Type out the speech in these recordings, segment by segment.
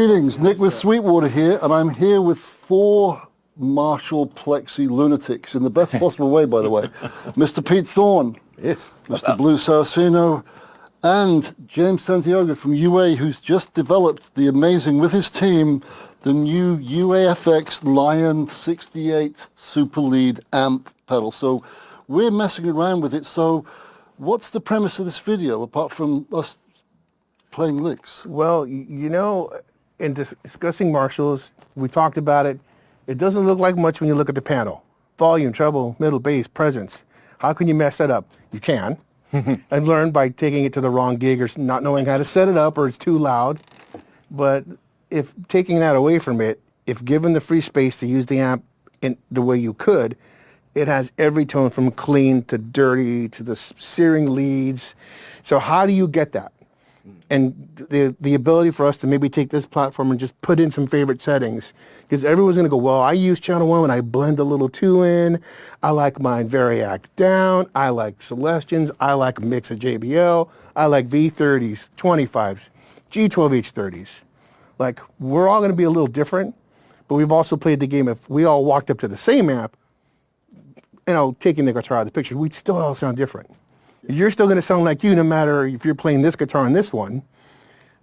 Greetings, Nick with Sweetwater here, and I'm here with 4 Marshall Plexi lunatics, in the best possible way, by the way. Mr. Pete Thorne, yes, Mr. Blue Sarsino, and James Santiago from UA, who's just developed the amazing, with his team, the new Uafx Lion 68 Super Lead amp pedal. So we're messing around with it. So what's the premise of this video, apart from us playing licks? Well, you know, in discussing Marshalls, we talked about it. It doesn't look like much when you look at the panel. Volume, treble, middle, bass, presence. How can you mess that up? You can. I've learned by taking it to the wrong gig or not knowing how to set it up, or it's too loud. But if taking that away from it, if given the free space to use the amp in the way you could, it has every tone from clean to dirty to the searing leads. So how do you get that? And the ability for us to maybe take this platform and just put in some favorite settings, because everyone's going to go, well, I use channel 1 when I blend a little 2 in. I like mine variac down. I like Celestians. I like a mix of JBL. I like V30s, 25s, G12H30s. Like, we're all going to be a little different, but we've also played the game. If we all walked up to the same amp, you know, taking the guitar out of the picture, we'd still all sound different. You're still going to sound like you no matter if you're playing this guitar and this one.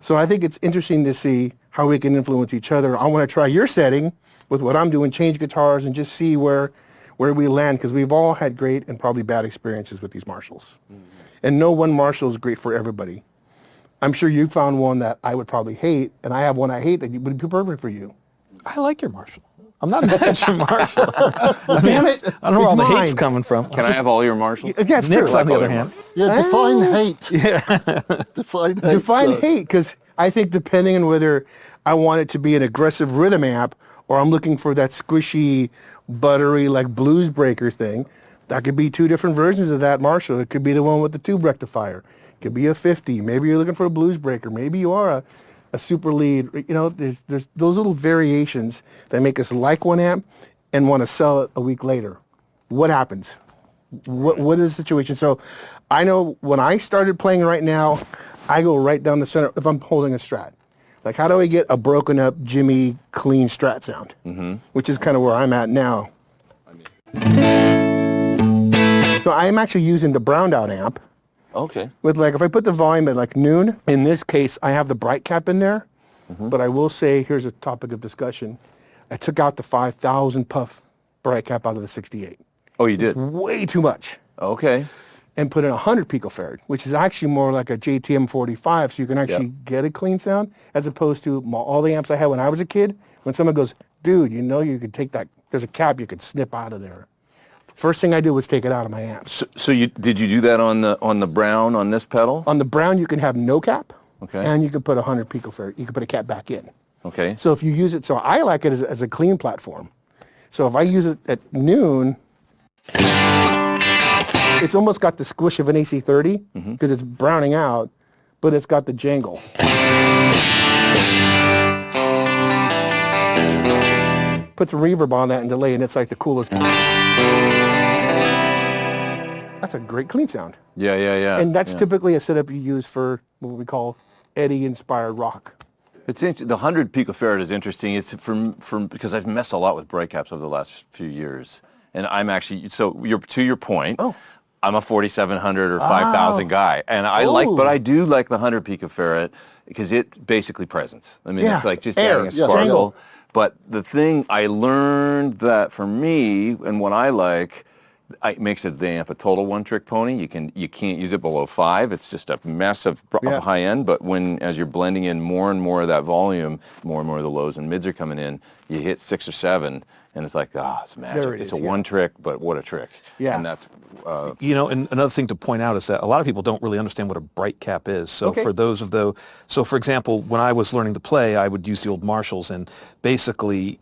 So I think it's interesting to see how we can influence each other. I want to try your setting with what I'm doing, change guitars, and just see where we land, because we've all had great and probably bad experiences with these Marshalls. Mm-hmm. And no one Marshall is great for everybody. I'm sure you found one that I would probably hate, and I have one I hate that would be perfect for you. I like your Marshall. I'm not mad at your Marshall. Damn it. I don't know where all the mine. hate's coming from. Can I have all your Marshalls? Yeah, it's true. Nick's on the other hand. Yeah, define hate. Yeah. Define hate. Define hate, because I think depending on whether I want it to be an aggressive rhythm amp or I'm looking for that squishy, buttery, like blues breaker thing, that could be 2 different versions of that Marshall. It could be the one with the tube rectifier. It could be a 50. Maybe you're looking for a blues breaker. Maybe you are a super lead. You know, there's those little variations that make us like one amp and want to sell it a week later. What happens? What is the situation? So I know when I started playing right now, I go right down the center if I'm holding a Strat. Like, how do I get a broken up Jimmy clean Strat sound? Mm-hmm. Which is kind of where I'm at now. So I'm actually using the browned out amp. Okay. With, like, if I put the volume at like noon, in this case, I have the bright cap in there. Mm-hmm. But I will say, here's a topic of discussion. I took out the 5,000 puff bright cap out of the 68. Oh, you did? Way too much. Okay. And put in 100 picofarad, which is actually more like a JTM 45, so you can actually get a clean sound, as opposed to all the amps I had when I was a kid. When someone goes, dude, you know you could take that, there's a cap you could snip out of there. First thing I did was take it out of my amp. So did you do that on the brown on this pedal? On the brown, you can have no cap, okay, and you can put 100 picofarad. You can put a cap back in. Okay. So if you use it, so I like it as a clean platform. So if I use it at noon, it's almost got the squish of an AC30 because it's browning out, but it's got the jangle. Put the reverb on that and delay, and it's like the coolest. That's a great clean sound. Yeah. And that's typically a setup you use for what we call Eddie-inspired rock. It's the 100 picofarad is interesting. It's from because I've messed a lot with bright caps over the last few years, and I'm actually to your point. Oh. I'm a 4,700 or 5,000 guy, and but I do like the 100 picofarad because it basically presence. I mean, it's like just adding a sparkle. Jangle. But the thing I learned that for me and what I like, it makes the amp a total one-trick pony. You can't use it below 5. It's just a mess of high end. But as you're blending in more and more of that volume, more and more of the lows and mids are coming in, you hit 6 or 7, and it's like, it's magic. There it it's is, a one trick, but what a trick. Yeah. And that's you know, and another thing to point out is that a lot of people don't really understand what a bright cap is. So for example, when I was learning to play, I would use the old Marshalls, and basically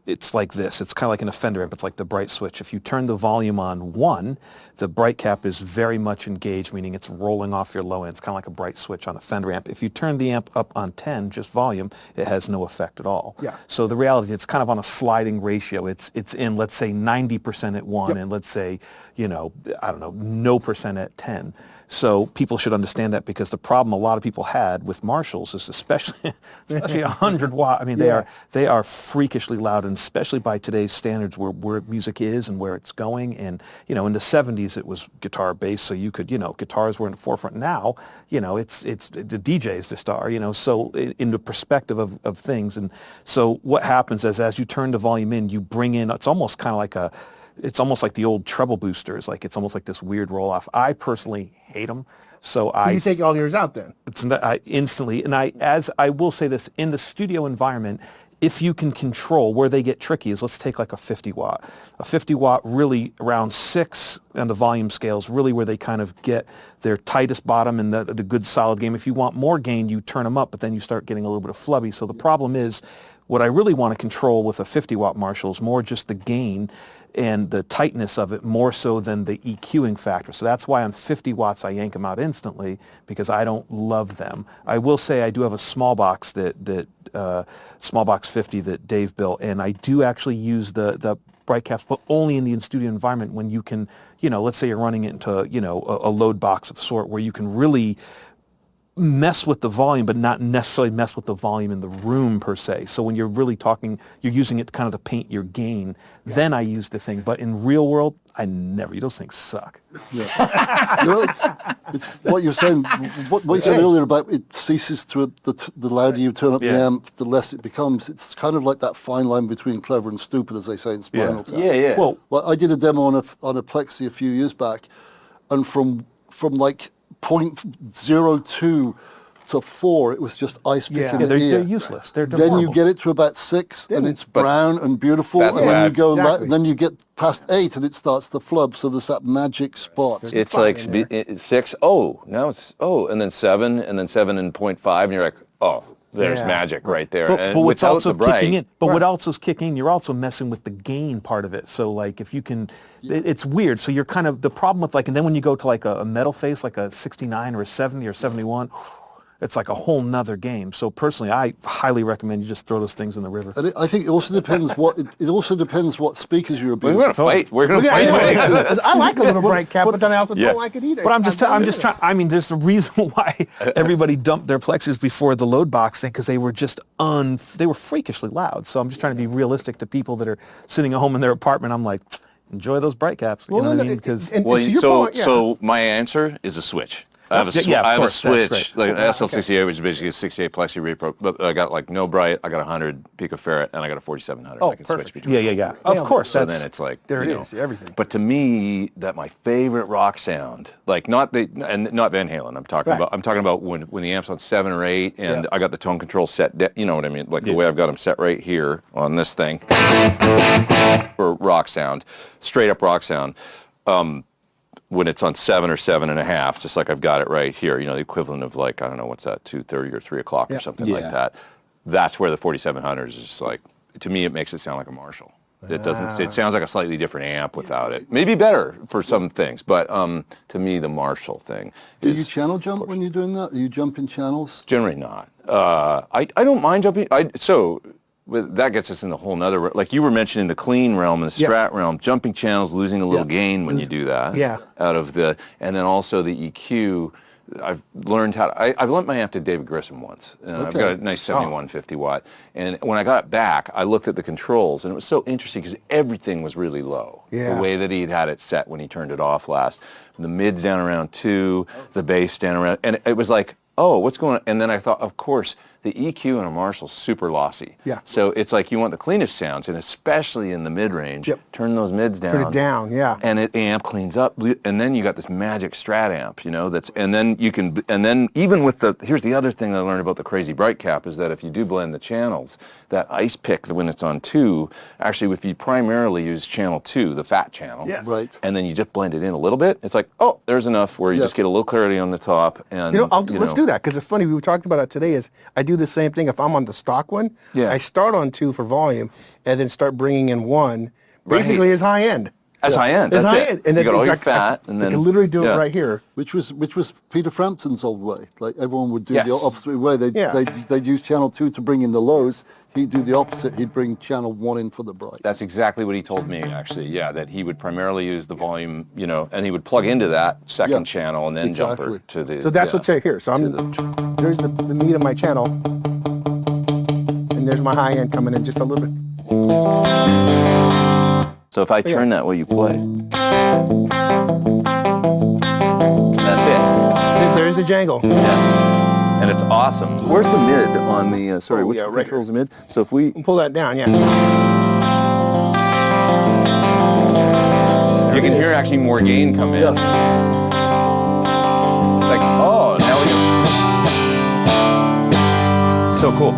it's like this. It's kind of like in a Fender amp. It's like the bright switch. If you turn the volume on 1, the bright cap is very much engaged, meaning it's rolling off your low end. It's kind of like a bright switch on a Fender amp. If you turn the amp up on 10, just volume, it has no effect at all. Yeah. So the reality, it's kind of on a sliding ratio. It's in, let's say, 90% at 1, and let's say, no percent at 10. So people should understand that, because the problem a lot of people had with Marshalls is especially 100 watt. I mean, they are freakishly loud, and especially by today's standards where music is and where it's going. And, you know, in the 70s it was guitar bass, so you could, you know, guitars were in the forefront. Now, you know, it's the DJ's the star, you know, so in the perspective of things. And so what happens is, as you turn the volume in, you bring in, it's almost kind of like it's almost like the old treble boosters. Like, it's almost like this weird roll-off. I personally hate them. So you take all yours out then? I instantly, and as I will say this, in the studio environment, if you can control, where they get tricky is, let's take like a 50 watt. A 50 watt really around 6 on the volume scales, really where they kind of get their tightest bottom and the good solid game. If you want more gain, you turn them up, but then you start getting a little bit of flubby. So the problem is, what I really want to control with a 50 watt Marshall is more just the gain and the tightness of it, more so than the EQing factor. So that's why on 50 watts I yank them out instantly, because I don't love them. I will say I do have a small box small box 50 that Dave built, and I do actually use the bright caps, but only in the in-studio environment, when you can, you know, let's say you're running it into, you know, a load box of sort, where you can really mess with the volume, but not necessarily mess with the volume in the room per se. So when you're really talking, you're using it kind of to paint your gain, then I use the thing. But in real world, I never. Those things suck. Yeah. You know, it's what you're saying. What you said earlier about it ceases to the louder you turn up the amp, the less it becomes. It's kind of like that fine line between clever and stupid, as they say in Spinal Tap. Yeah. Well, I did a demo on a Plexi a few years back, and from like 0.02 to 4, it was just ice picking the ear. they're useless. They're Then horrible. you get it to about 6, and it's brown and beautiful, That's and then you go, exactly. and then you get past 8, and it starts to flub. So there's that magic spot. It's like 6, now it's, and then 7, and then 7 and 0.5, and you're like, oh, there's magic right there. But what's without also the bright, kicking in, but what else is kicking in, you're also messing with the gain part of it. So like, if you can, it's weird. So you're kind of, the problem with like, and then when you go to like a metal face, like a 69 or a 70 or 71, it's like a whole nother game. So personally, I highly recommend you just throw those things in the river. And I think it also depends what speakers you're abusing. we're gonna fight. We're gonna fight. I like a little bright cap, but then I also don't like it either. But I'm just trying. I mean, there's a reason why everybody dumped their Plexis before the load box thing, because they were just they were freakishly loud. So I'm just trying to be realistic to people that are sitting at home in their apartment. I'm like, enjoy those bright caps. You know what I mean? Because so my answer is a switch. I have a switch, like an SL68, which is basically a 68 Plexi repro. But I got like no bright, I got 100 picofarad, and I got a 4700. Oh, I can perfect. Switch between Yeah. Of course. So then it's like, there it is, everything. But to me, that my favorite rock sound, like not Van Halen. I'm talking about when the amp's on 7 or 8, and I got the tone control set. You know what I mean? Like the way I've got them set right here on this thing for rock sound, straight up rock sound. When it's on 7 or 7.5, just like I've got it right here, you know, the equivalent of like, I don't know, what's that, 2:30 or 3 o'clock or something like that. That's where the 4700 is just like, to me, it makes it sound like a Marshall. It doesn't, it sounds like a slightly different amp without it. Maybe better for some things, but to me, the Marshall thing Do you channel jump when you're doing that? Do you jump in channels? Generally not. I don't mind jumping. That gets us in the whole nother, like you were mentioning the clean realm and the strat realm, jumping channels, losing a little gain when you do that. And then also the EQ, I've learned I've lent my amp to David Grissom once, and I've got a nice 7150 watt. And when I got it back, I looked at the controls, and it was so interesting because everything was really low. The way that he'd had it set when he turned it off last. The mid's down around 2, the bass down around, and it was like, oh, what's going on? And then I thought, of course, the EQ in a Marshall's super lossy. So it's like you want the cleanest sounds, and especially in the mid-range, turn those mids down. Turn it down, And the amp cleans up, and then you got this magic Strat amp, you know, and then you can, and then even with here's the other thing I learned about the crazy bright cap is that if you do blend the channels, that ice pick when it's on 2, actually if you primarily use channel 2, the fat channel, and then you just blend it in a little bit, it's like, oh, there's enough where you just get a little clarity on the top. And let's do that, because it's funny, we were talking about it today, is I do the same thing. If I'm on the stock one, I start on 2 for volume and then start bringing in 1. Basically, is high end. That's high end. It's high end. And you got all your I then can literally do it right here. Which was Peter Frampton's old way. Like everyone would do the opposite way. They'd use channel 2 to bring in the lows. he'd do the opposite. He'd bring channel 1 in for the bright. That's exactly what he told me, actually. Yeah, that he would primarily use the volume, you know, and he would plug into that second channel and then jump her to the. So that's what's here. So there's the meat of my channel, and there's my high end coming in just a little bit. So if I turn that way you play, that's it. There's the jangle. Yeah. And it's awesome. Where's the mid on the, sorry, which right controls the mid? So if we... Pull that down, yeah. You can hear actually more gain come in. It's like, oh, now we so cool.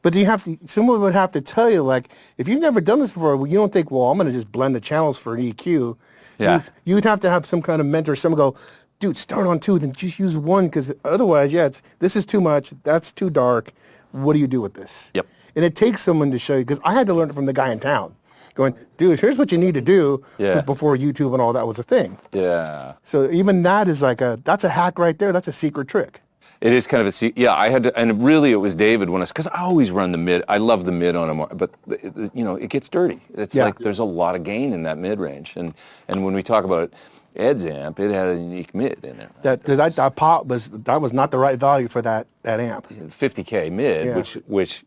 But do you have to, someone would have to tell you, like, if you've never done this before, you don't think, well, I'm going to just blend the channels for an EQ. Yeah. You'd have to have some kind of mentor, someone go, dude, start on 2, then just use 1, because otherwise, this is too much, that's too dark. What do you do with this? Yep. And it takes someone to show you, because I had to learn it from the guy in town, going, dude, here's what you need to do before YouTube and all that was a thing. Yeah. So even that is like that's a hack right there. That's a secret trick. It is kind of yeah, I had to, and really it was David when because I always run the mid. I love the mid on a, but you know, it gets dirty. It's like there's a lot of gain in that mid range. And when we talk about Ed's amp, it had a unique mid in there. That pop was not the right value for that amp. 50K mid, which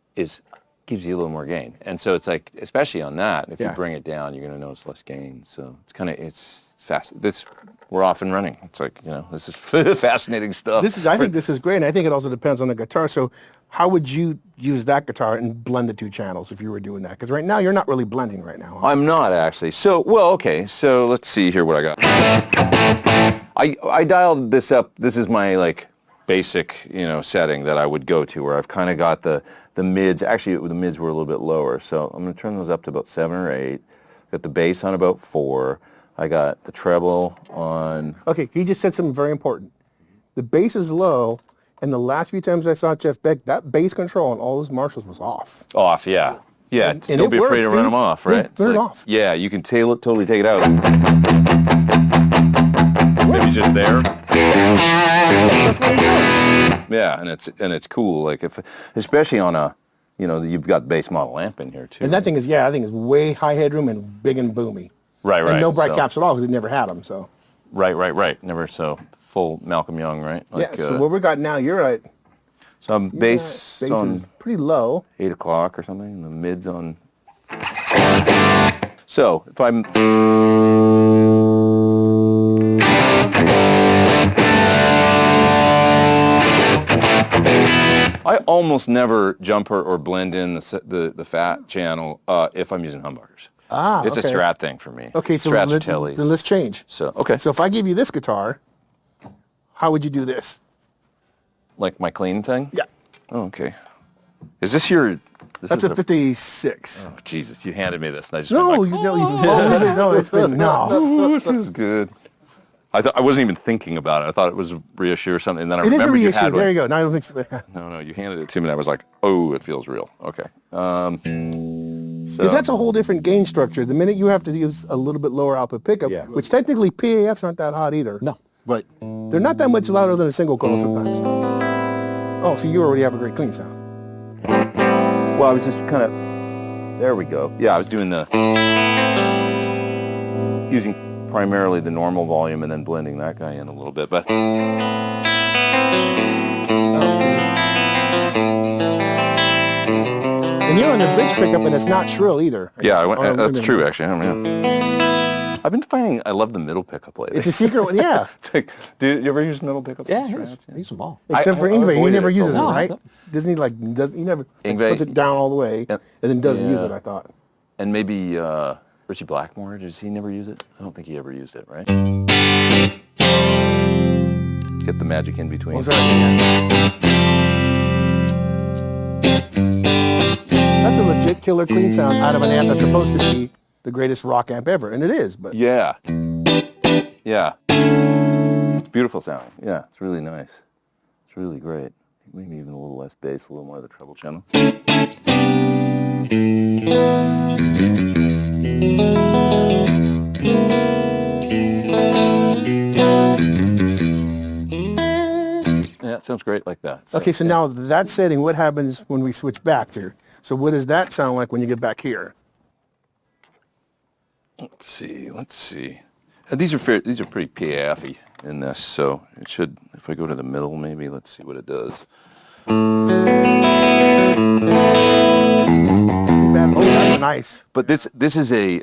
gives you a little more gain. And so it's like, especially on that, if you bring it down, you're going to notice less gain. So it's kind of, it's fast. We're off and running. It's like, you know, this is fascinating stuff. I think this is great, and I think it also depends on the guitar. So how would you use that guitar and blend the 2 channels if you were doing that? Because right now, you're not really blending right now. Huh? I'm not, actually. So, well, okay. So let's see here what I got. I dialed this up. This is my, like, basic, you know, setting that I would go to, where I've kind of got the mids. Actually, the mids were a little bit lower. So I'm going to turn those up to about 7 or 8. Got the bass on about 4. I got the treble on... Okay, he just said something very important. The bass is low, and the last few times I saw Jeff Beck, that bass control on all those Marshalls was off. Off, yeah. Yeah, and don't be afraid to run them off, right? Yeah, turn it off. Yeah, you can totally take it out. Maybe just there. Yeah, and it's cool. Like especially on a, you know, you've got bass model amp in here too. And that thing is, I think is way high headroom and big and boomy. Right. And no bright caps at all because it never had them. So. Right. Never full Malcolm Young, right? Like, so what we got now, you're right. So I'm bass on is pretty low. 8 o'clock or something, and the mid's on. So if I'm. I almost never jumper or blend in the fat channel if I'm using humbuckers. It's a Strat thing for me. Okay, so then let's change. So if I give you this guitar, how would you do this? Like my clean thing? Yeah. Oh, okay. Is this your... That's a 56. Oh, Jesus, you handed me this. And I just no, went like, no, it's been, no. Oh, it feels good. I wasn't even thinking about it. I thought it was a reissue or something. And then I remembered you had one. There you go. Now I don't think... No, you handed it to me and I was like, oh, it feels real. Okay. Because that's a whole different gain structure. The minute you have to use a little bit lower output pickup, which technically PAF's not that hot either. No. Right. They're not that much louder than a single coil sometimes. Oh, so you already have a great clean sound. Well, I was just kind of... There we go. Yeah, I was doing using primarily the normal volume and then blending that guy in a little bit, but... And you're on the bridge pickup, and it's not shrill either. Yeah, that's true, actually. I've been finding I love the middle pickup lately. It's a secret one, yeah. Do you ever use middle pickup? Yeah, I use them all. Except for Ingve, he never uses it, No, right? Doesn't he he never puts it down all the way and then doesn't use it, I thought. And maybe Richie Blackmore, does he never use it? I don't think he ever used it, right? Get the magic in between. That's a legit killer clean sound out of an amp that's supposed to be the greatest rock amp ever, and it is, but... Yeah. Beautiful sound. Yeah, it's really nice. It's really great. Maybe even a little less bass, a little more of the treble channel. Yeah, sounds great like that. So, Okay, so now that setting, what happens when we switch back to? So what does that sound like when you get back here? Let's see. These are pretty PAF-y in this, so it should, if I go to the middle maybe, let's see what it does. Oh, that's nice. But this is a,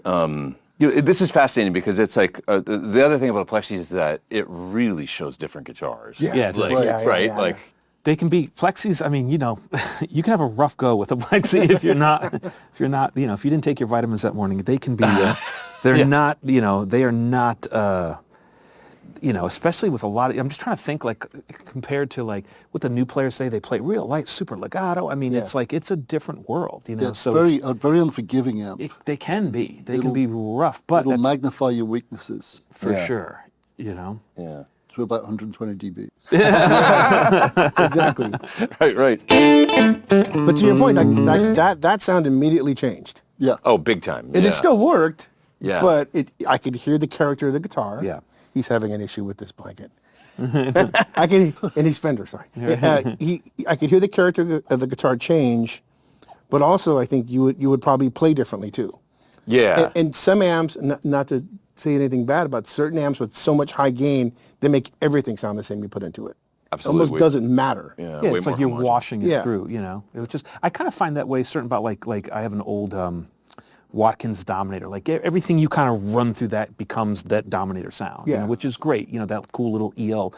this is fascinating because it's like, the other thing about a Plexi is that it really shows different guitars. Yeah, like, right. Yeah. Like, They can be Plexis. I mean, you know, you can have a rough go with a Plexi if you're not, you know, if you didn't take your vitamins that morning. They can be, they're not, you know, they are not, you know, especially with a lot of. I'm just trying to think like compared to like what the new players say. They play real light, super legato. I mean, it's like it's a different world, you know. Yeah, it's so very unforgiving amp. they can be. They can be rough, but It'll magnify your weaknesses for sure. You know. yeah. To about 120 dB. Exactly. Right. But to your point, like that sound immediately changed. Yeah. Oh, big time. And it still worked. Yeah. But I could hear the character of the guitar. Yeah. He's having an issue with this blanket. And he's Fender, sorry. I could hear the character of the guitar change, but also I think you would probably play differently too. Yeah. And some amps, not to say anything bad about certain amps with so much high gain, they make everything sound the same you put into it. Absolutely. Almost doesn't matter. Yeah, Yeah, way it's like more you're homogeneous. washing it Yeah. through, you know. It was just, I kind of find that way certain about like I have an old Watkins Dominator. Like everything you kind of run through that becomes that Dominator sound, you Yeah. know, which is great, you know, that cool little EL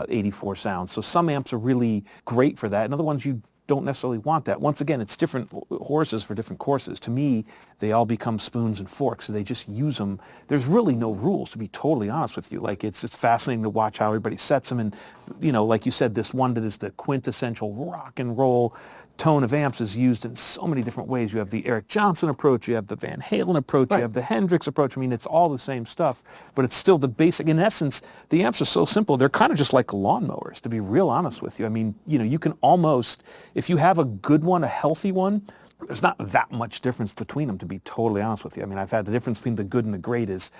84 sound. So some amps are really great for that, and other ones you don't necessarily want that. Once again, it's different horses for different courses. To me, they all become spoons and forks, so they just use them. There's really no rules, to be totally honest with you. Like it's fascinating to watch how everybody sets them, and you know, like you said, this one that is the quintessential rock and roll tone of amps is used in so many different ways. You have the Eric Johnson approach, you have the Van Halen approach, you have the Hendrix approach. I mean, it's all the same stuff, but it's still the basic. In essence, the amps are so simple. They're kind of just like lawnmowers, to be real honest with you. I mean, you know, you can almost, if you have a good one, a healthy one, there's not that much difference between them, to be totally honest with you. I mean, I've had the difference between the good and the great is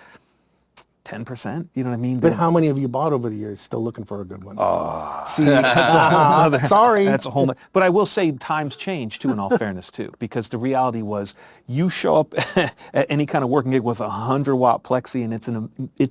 10%, you know what I mean? But how many have you bought over the years still looking for a good one? See, that's a whole other, Sorry. That's a whole. But I will say times change too, in all fairness too, because the reality was you show up at any kind of working gig with a 100-watt Plexi, and it's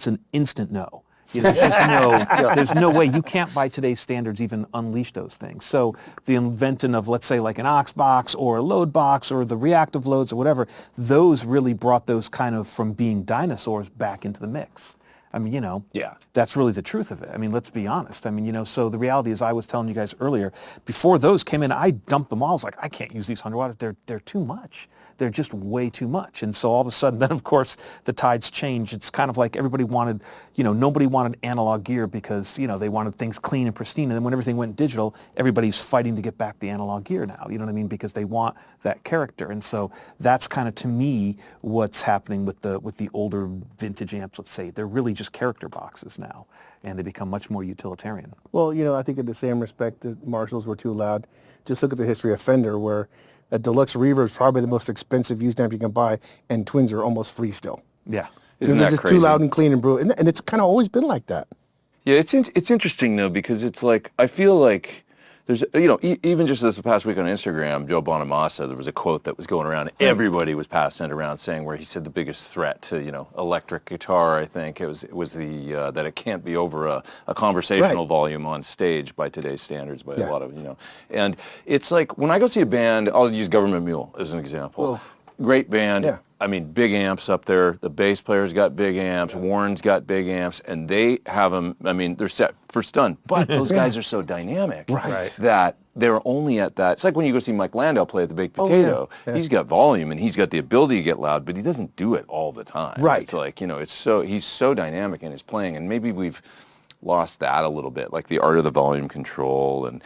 an instant no. You know, there's just there's no way. You can't by today's standards even unleash those things. So the invention of, let's say, like an aux box or a load box or the reactive loads or whatever, those really brought those kind of from being dinosaurs back into the mix. I mean, you know, that's really the truth of it. I mean, let's be honest. I mean, you know, so the reality is, I was telling you guys earlier, before those came in, I dumped them all. I was like, I can't use these 100 watts. They're too much. They're just way too much. And so all of a sudden, then of course, the tides changed. It's kind of like everybody wanted, you know, nobody wanted analog gear because, you know, they wanted things clean and pristine. And then when everything went digital, everybody's fighting to get back the analog gear now. You know what I mean? Because they want that character. And so that's kind of, to me, what's happening with the older vintage amps, let's say. They're really just character boxes now, and they become much more utilitarian. Well, you know, I think in the same respect that Marshalls were too loud. Just look at the history of Fender, where a deluxe reverb is probably the most expensive used amp you can buy, and twins are almost free still. Yeah. Because they're just too loud and clean and brutal. And it's kind of always been like that. Yeah, it's interesting though, because it's like, I feel like there's, you know, even just this past week on Instagram, Joe Bonamassa, there was a quote that was going around. Everybody was passing it around, saying where he said the biggest threat to, you know, electric guitar, I think, it was the that it can't be over a conversational volume on stage by today's standards, by a lot of, you know. And it's like, when I go see a band, I'll use Government Mule as an example. Great band. Yeah. I mean, big amps up there. The bass player's got big amps. Warren's got big amps, and they have them. I mean, they're set for stun. But those guys are so dynamic that they're only at that. It's like when you go see Mike Landau play at the Baked Potato. He's got volume and he's got the ability to get loud, but he doesn't do it all the time. Right. It's like, you know, he's so dynamic in his playing, and maybe we've lost that a little bit, like the art of the volume control and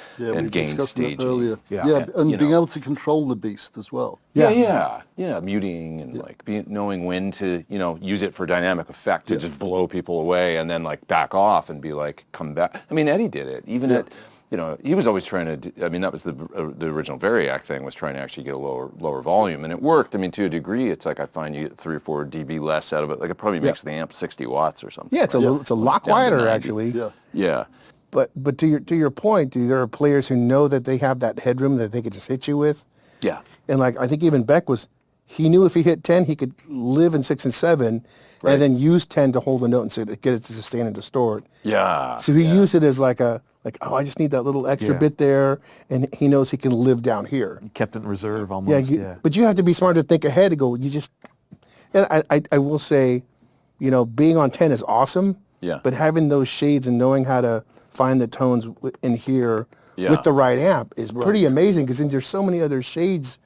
gain staging. Earlier. Yeah. And being able to control the beast as well. Yeah, muting and like knowing when to, you know, use it for dynamic effect to just blow people away, and then like back off and be like, come back. I mean, Eddie did it. Even at, you know, he was always trying to. I mean, that was the original Variac thing, was trying to actually get a lower volume, and it worked. I mean, to a degree, it's like I find you get 3 or 4 dB less out of it. Like it probably makes the amp 60 watts or something. Yeah, it's a lot quieter actually. Yeah. But to your point, there are players who know that they have that headroom that they could just hit you with. Yeah. And like I think even Beck he knew if he hit 10, he could live in 6 and 7, and then use 10 to hold a note and so to get it to sustain and distort. Yeah. So he used it as like I just need that little extra bit there, and he knows he can live down here. He kept it in reserve almost. But you have to be smart to think ahead to go. And I will say, being on 10 is awesome. Yeah. But having those shades and knowing how to find the tones in here with the right amp is pretty amazing, because then there's so many other shades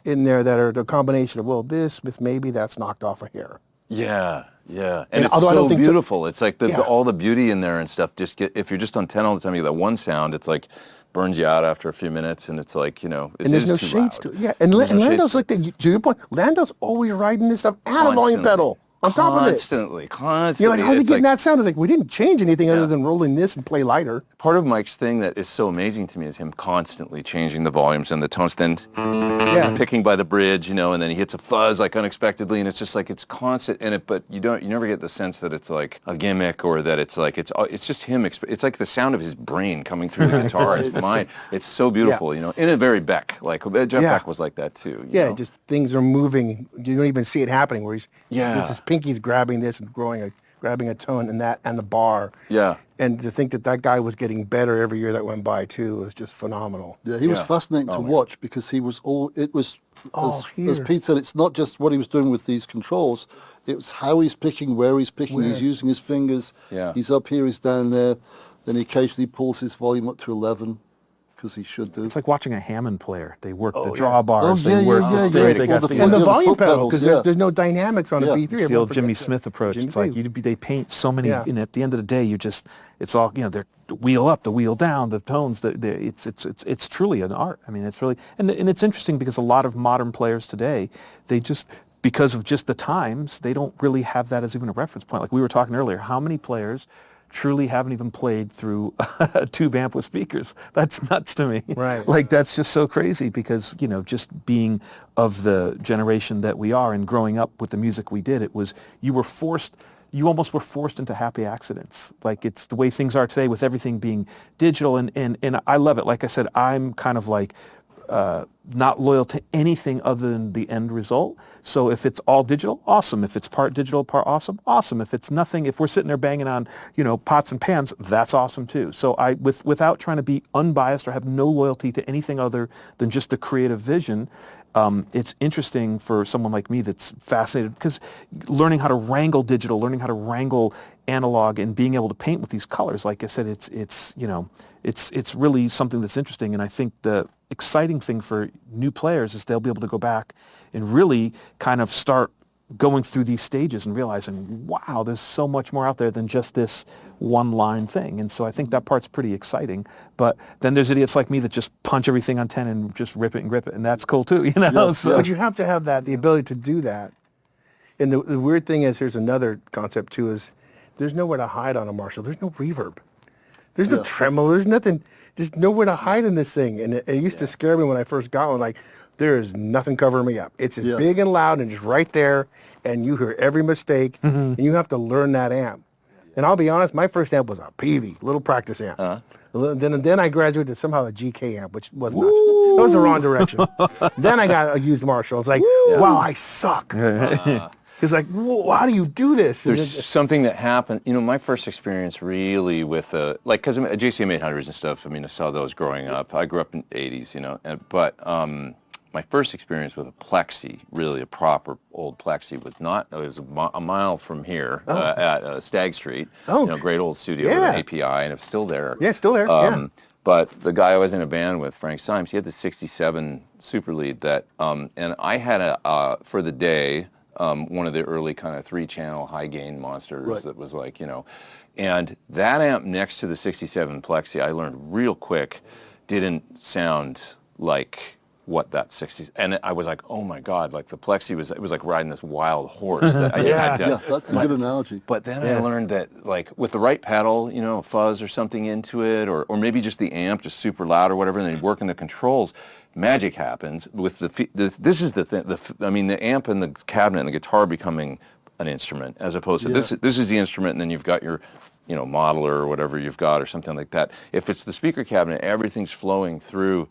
in there that are the combination of, this with maybe that's knocked off a hair. Yeah, yeah. And it's although I so don't think beautiful. It's like all the beauty in there and stuff. If you're just on 10 all the time, you get that one sound, it's like burns you out after a few minutes, and it's like, and there's no shades to it. Yeah, and Lando's like that. To your point, Lando's always riding this stuff and a volume pedal on top of it. Constantly. You're like, how's he getting that sound? It's like, we didn't change anything other than rolling this and play lighter. Part of Mike's thing that is so amazing to me is him constantly changing the volumes and the tones, then picking by the bridge, and then he hits a fuzz like unexpectedly, and it's just like it's constant in it, but you never get the sense that it's like a gimmick, or that it's like it's just him. It's like the sound of his brain coming through the guitar, his mind. It's so beautiful, in a very Beck. Like Jeff Beck was like that too. You know? Just things are moving. You don't even see it happening. Where his pinky's grabbing this and grabbing a tone and the bar. Yeah. And to think that guy was getting better every year that went by too was just phenomenal. Yeah, he was fascinating to watch, because as Pete said, it's not just what he was doing with these controls, it's how he's picking, where he's picking, he's using his fingers, he's up here, he's down there, then he occasionally pulls his volume up to 11, because he should do. It's like watching a Hammond player. They work the drawbars, they work the things, they Well, got And the volume pedal, pedals, because there's no dynamics on a B3. It's the old Jimmy Smith approach. It's like they paint so many, and at the end of the day, it's all, they're the wheel up, the wheel down, the tones. It's truly an art. I mean, it's really, and it's interesting, because a lot of modern players today, they just, because of just the times, they don't really have that as even a reference point. Like we were talking earlier, how many players truly haven't even played through a tube amp with speakers? That's nuts to me. Right. Like that's just so crazy, because, just being of the generation that we are and growing up with the music we did, you almost were forced into happy accidents. Like it's the way things are today with everything being digital, and I love it. Like I said, I'm kind of like not loyal to anything other than the end result. So if it's all digital, awesome. If it's part digital, part awesome, awesome. If it's nothing, if we're sitting there banging on, pots and pans, that's awesome too. So without trying to be unbiased or have no loyalty to anything other than just the creative vision, it's interesting for someone like me that's fascinated, because learning how to wrangle digital, learning how to wrangle analog, and being able to paint with these colors, like I said, it's really something that's interesting. And I think the exciting thing for new players is they'll be able to go back and really kind of start going through these stages and realizing, wow, there's so much more out there than just this one line thing. And so I think that part's pretty exciting. But then there's idiots like me that just punch everything on 10 and just rip it and grip it, and that's cool too, So. But you have to have the ability to do that. And the weird thing is, here's another concept too, is there's nowhere to hide on a Marshall. There's no reverb. There's no tremolo. There's nothing. There's nowhere to hide in this thing. And it used to scare me when I first got one. Like, there is nothing covering me up. It's just big and loud and just right there, and you hear every mistake, and you have to learn that amp. And I'll be honest, my first amp was a PV, little practice amp. Then I graduated to somehow a GK amp, which was not. That was the wrong direction. Then I got a used Marshall. It's like, wow, I suck. It's like, whoa, how do you do this? There's something that happened. My first experience really with because JCM 800s and stuff. I mean, I saw those growing up. I grew up in the 80s, but my first experience with a plexi, really a proper old plexi, was not. It was a mile from here at Stagg Street. Great old studio with an API, and it's still there. Yeah, still there. But the guy I was in a band with, Frank Symes, he had the 67 Super Lead that, and I had for the day. One of the early kind of 3-channel high-gain monsters that was like, and that amp next to the 67 Plexi, I learned real quick, didn't sound like what that 60s, and I was like, oh my God, like the Plexi it was like riding this wild horse. That I had to, that's a good analogy. But then I learned that, like, with the right pedal, a fuzz or something into it, or maybe just the amp just super loud or whatever, and then working the controls, magic happens with this is the thing. The amp and the cabinet and the guitar becoming an instrument, as opposed to this is the instrument, and then you've got your modeler or whatever you've got or something like that. If it's the speaker cabinet, everything's flowing through,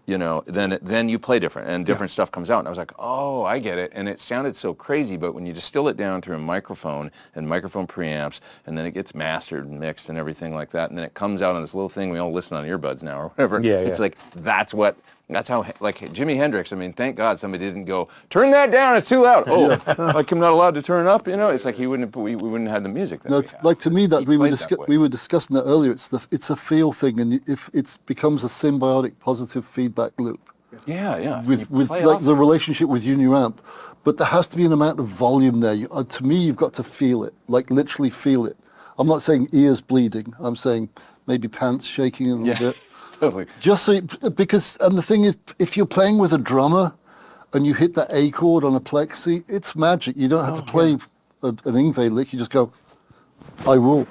then you play different and different stuff comes out. And I was like, oh, I get it. And it sounded so crazy, but when you distill it down through a microphone and microphone preamps, and then it gets mastered and mixed and everything like that, and then it comes out on this little thing we all listen on earbuds now or whatever. It's like, that's how, like Jimi Hendrix, I mean, thank God somebody didn't go, turn that down, it's too loud. Oh, like I'm not allowed to turn it up, It's like we wouldn't have the music. That no, it's like to me that we were discussing that earlier. It's a feel thing, and if it becomes a symbiotic positive feedback loop. Yeah. With like the relationship with Uniamp, but there has to be an amount of volume there. To me, you've got to feel it, like literally feel it. I'm not saying ears bleeding. I'm saying maybe pants shaking a little bit. Totally. Just so, because, and the thing is, if you're playing with a drummer and you hit that A chord on a plexi, it's magic. You don't have to play an Yngwie lick. You just go, I rule.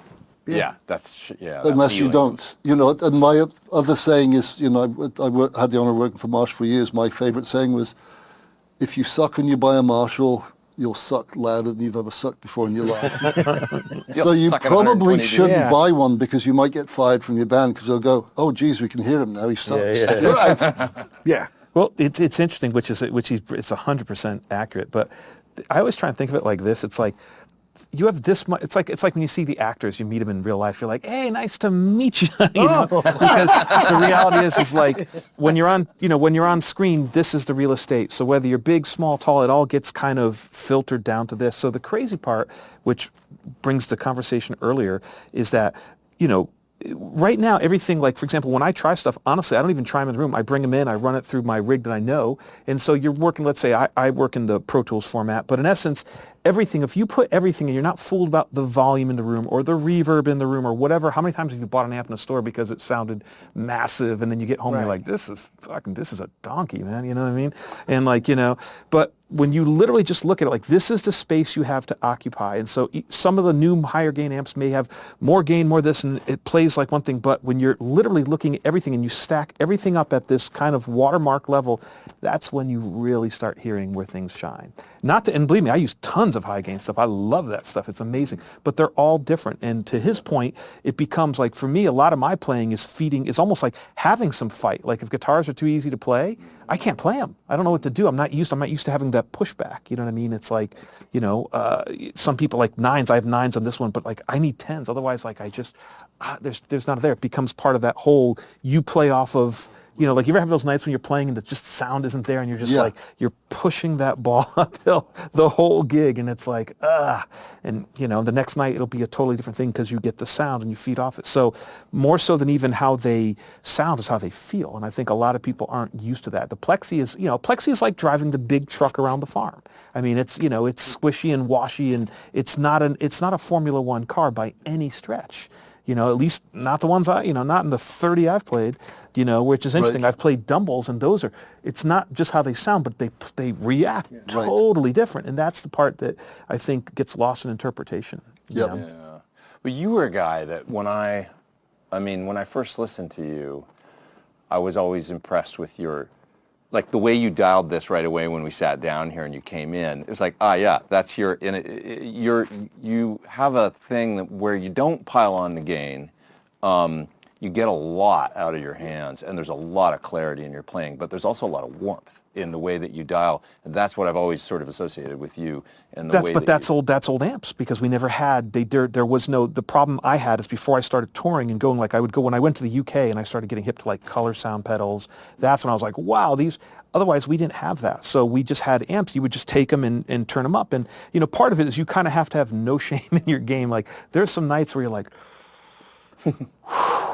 Unless you don't, And my other saying is, I had the honor of working for Marshall for years. My favorite saying was, if you suck and you buy a Marshall, you'll suck louder than you've ever sucked before in your life. So you probably shouldn't buy one because you might get fired from your band because they'll go, oh, geez, we can hear him now. He sucks. Yeah. Well, it's interesting, it's 100% accurate. But I always try and think of it like this. It's like you have this much. It's like when you see the actors, you meet them in real life. You're like, hey, nice to meet you. Because the reality is like when you're on screen, this is the real estate. So whether you're big, small, tall, it all gets kind of filtered down to this. So the crazy part, which brings the conversation earlier, is that right now, everything, like, for example, when I try stuff, honestly, I don't even try them in the room. I bring them in, I run it through my rig that I know. And so you're working, let's say I work in the Pro Tools format, but in essence, everything, if you put everything and you're not fooled about the volume in the room or the reverb in the room or whatever, how many times have you bought an amp in a store because it sounded massive and then you get home and you're like, this is a donkey, man, you know what I mean? And like, but when you literally just look at it, like this is the space you have to occupy. And so some of the new higher gain amps may have more gain, more this, and it plays like one thing, but when you're literally looking at everything and you stack everything up at this kind of watermark level, that's when you really start hearing where things shine. And believe me, I use tons of high gain stuff. I love that stuff. It's amazing. But they're all different. And to his point, it becomes like, for me, a lot of my playing is it's almost like having some fight. Like if guitars are too easy to play, I can't play them. I don't know what to do. I'm not used to having that pushback. You know what I mean? It's like, some people like nines. I have nines on this one, but like I need tens. Otherwise, like I just, there's not there. It becomes part of that whole, you play off of, like you ever have those nights when you're playing and the just sound isn't there and you're just like, you're pushing that ball uphill the whole gig and it's like, and the next night it'll be a totally different thing because you get the sound and you feed off it. So more so than even how they sound is how they feel. And I think a lot of people aren't used to that. The Plexi is like driving the big truck around the farm. I mean, it's squishy and washy and it's not a Formula One car by any stretch. At least not the ones not in the 30 I've played, which is interesting. Right. I've played Dumbles and it's not just how they sound, but they react totally different. And that's the part that I think gets lost in interpretation. Yeah. But you were a guy that when I first listened to you, I was always impressed with like the way you dialed this right away when we sat down here and you came in. It was like, that's you have a thing where you don't pile on the gain. You get a lot out of your hands and there's a lot of clarity in your playing, but there's also a lot of warmth in the way that you dial. And that's what I've always sort of associated with you. And that's old amps because we never had, there was no, the problem I had is before I started touring and going, like when I went to the UK and I started getting hip to like color sound pedals, that's when I was like, wow, otherwise we didn't have that. So we just had amps. You would just take them and turn them up. And, part of it is you kind of have to have no shame in your game. Like there's some nights where you're like,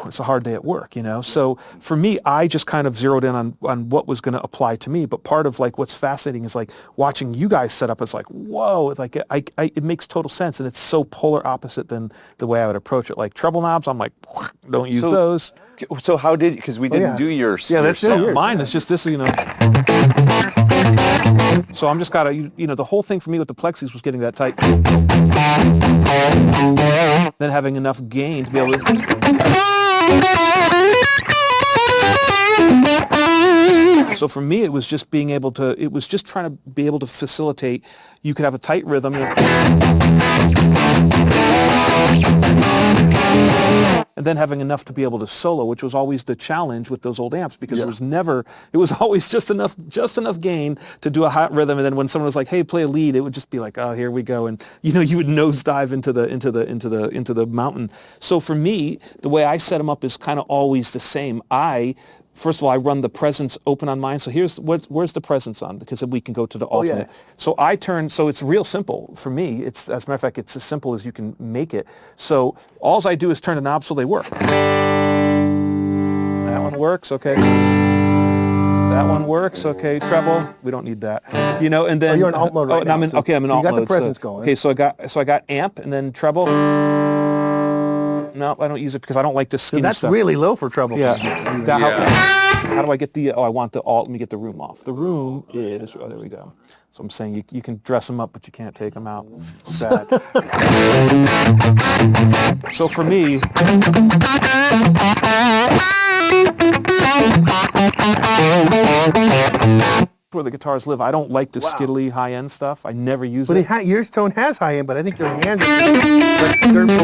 it's a hard day at work, So for me, I just kind of zeroed in on what was going to apply to me. But part of like what's fascinating is like watching you guys set up. It's like, whoa, like it makes total sense. And it's so polar opposite than the way I would approach it. Like treble knobs, I'm like, don't use those. So how because we didn't do your that's yours. Mine is just this, So I'm just gotta, the whole thing for me with the Plexis was getting that tight. Then having enough gain to be able to. So for me, it was just trying to be able to facilitate, you could have a tight rhythm. and then having enough to be able to solo, which was always the challenge with those old amps, because it was always just enough gain to do a hot rhythm, and then when someone was like, "Hey, play a lead," it would just be like, "Oh, here we go," and you would nosedive into the mountain. So for me, the way I set them up is kind of always the same. First of all, I run the presence open on mine. So where's the presence on? Because then we can go to the alternate. So it's real simple for me. It's, as a matter of fact, it's as simple as you can make it. So all I do is turn the knobs so they work. That one works, okay. That one works, okay. Treble, we don't need that. And then you're in alt mode right now. I'm in alt mode. You got the presence going. Okay, so I got amp and then treble. No, I don't use it because I don't like the skinny that's stuff. really low for treble. Yeah. How do I get the? I want the alt. Let me get the room off. The room is. Oh, there we go. So I'm saying you can dress them up, but you can't take them out. Sad. So for me. Where the guitars live, I don't like the skiddly high-end stuff. I never use it. But your tone has high-end, but I think your hands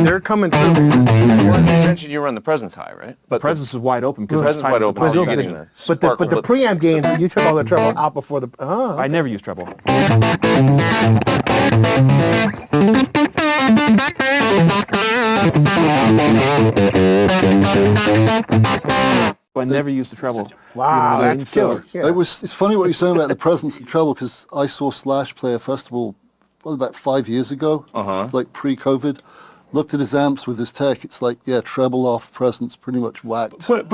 they're coming through. You mentioned you run the presence high, right? But presence is wide open because presence it's wide open. But the preamp gains, you took all the treble out before the. I never use treble. I never used the treble. Wow, that's killer. Yeah. It's funny what you're saying about the presence and treble, because I saw Slash play a festival about 5 years ago, like pre-COVID. Looked at his amps with his tech. It's like, treble off, presence pretty much whacked. But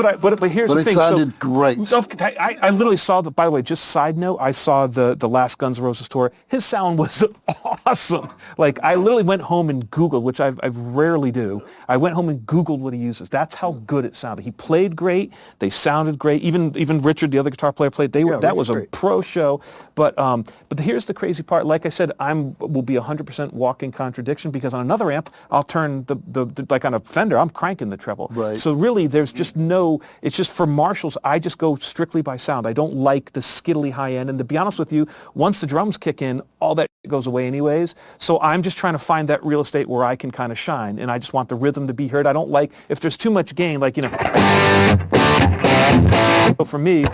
here's the thing. But it sounded great. I literally saw the. By the way, just side note, I saw the last Guns N' Roses tour. His sound was awesome. Like, I literally went home and Googled, which I rarely do. I went home and Googled what he uses. That's how good it sounded. He played great. They sounded great. Even Richard, the other guitar player, played. That was a pro show. But here's the crazy part. Like I said, will be 100% walking contradiction, because on another amp, I'll turn the like on a Fender, I'm cranking the treble. Right. So really, there's just it's just for Marshalls, I just go strictly by sound. I don't like the skiddly high end. And to be honest with you, once the drums kick in, all that goes away anyways. So I'm just trying to find that real estate where I can kind of shine. And I just want the rhythm to be heard. I don't like, if there's too much gain, like, so for me,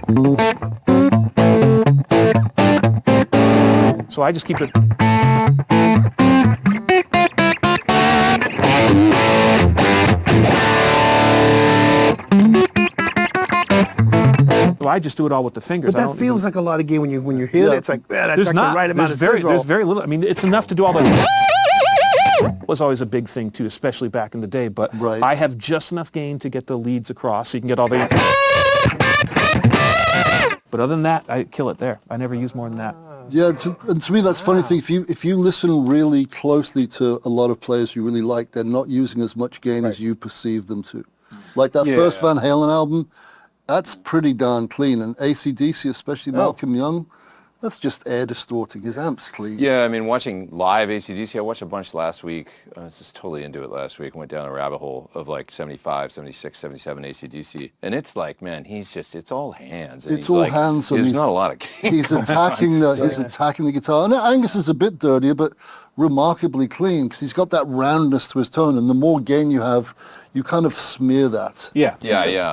so I just keep it. I just do it all with the fingers. But that feels like a lot of gain when you hear it. It's like, that's like the right amount of sizzle. There's very little. I mean, it's enough to do all that. Was always a big thing too, especially back in the day. But I have just enough gain to get the leads across, so you can get all the. But other than that, I kill it there. I never use more than that. Yeah, and to me that's a funny thing. If you listen really closely to a lot of players you really like, they're not using as much gain as you perceive them to. Like that first Van Halen album, that's pretty darn clean. And AC/DC, especially Malcolm Young, that's just air distorting. His amp's clean. Yeah, I mean, watching live AC/DC, I watched a bunch last week. I was just totally into it last week. Went down a rabbit hole of like 75, 76, 77 AC/DC. And it's like, man, it's all hands. And it's all hands. There's not a lot of gain. He's attacking the guitar. And Angus is a bit dirtier, but remarkably clean, because he's got that roundness to his tone. And the more gain you have, you kind of smear that. Yeah.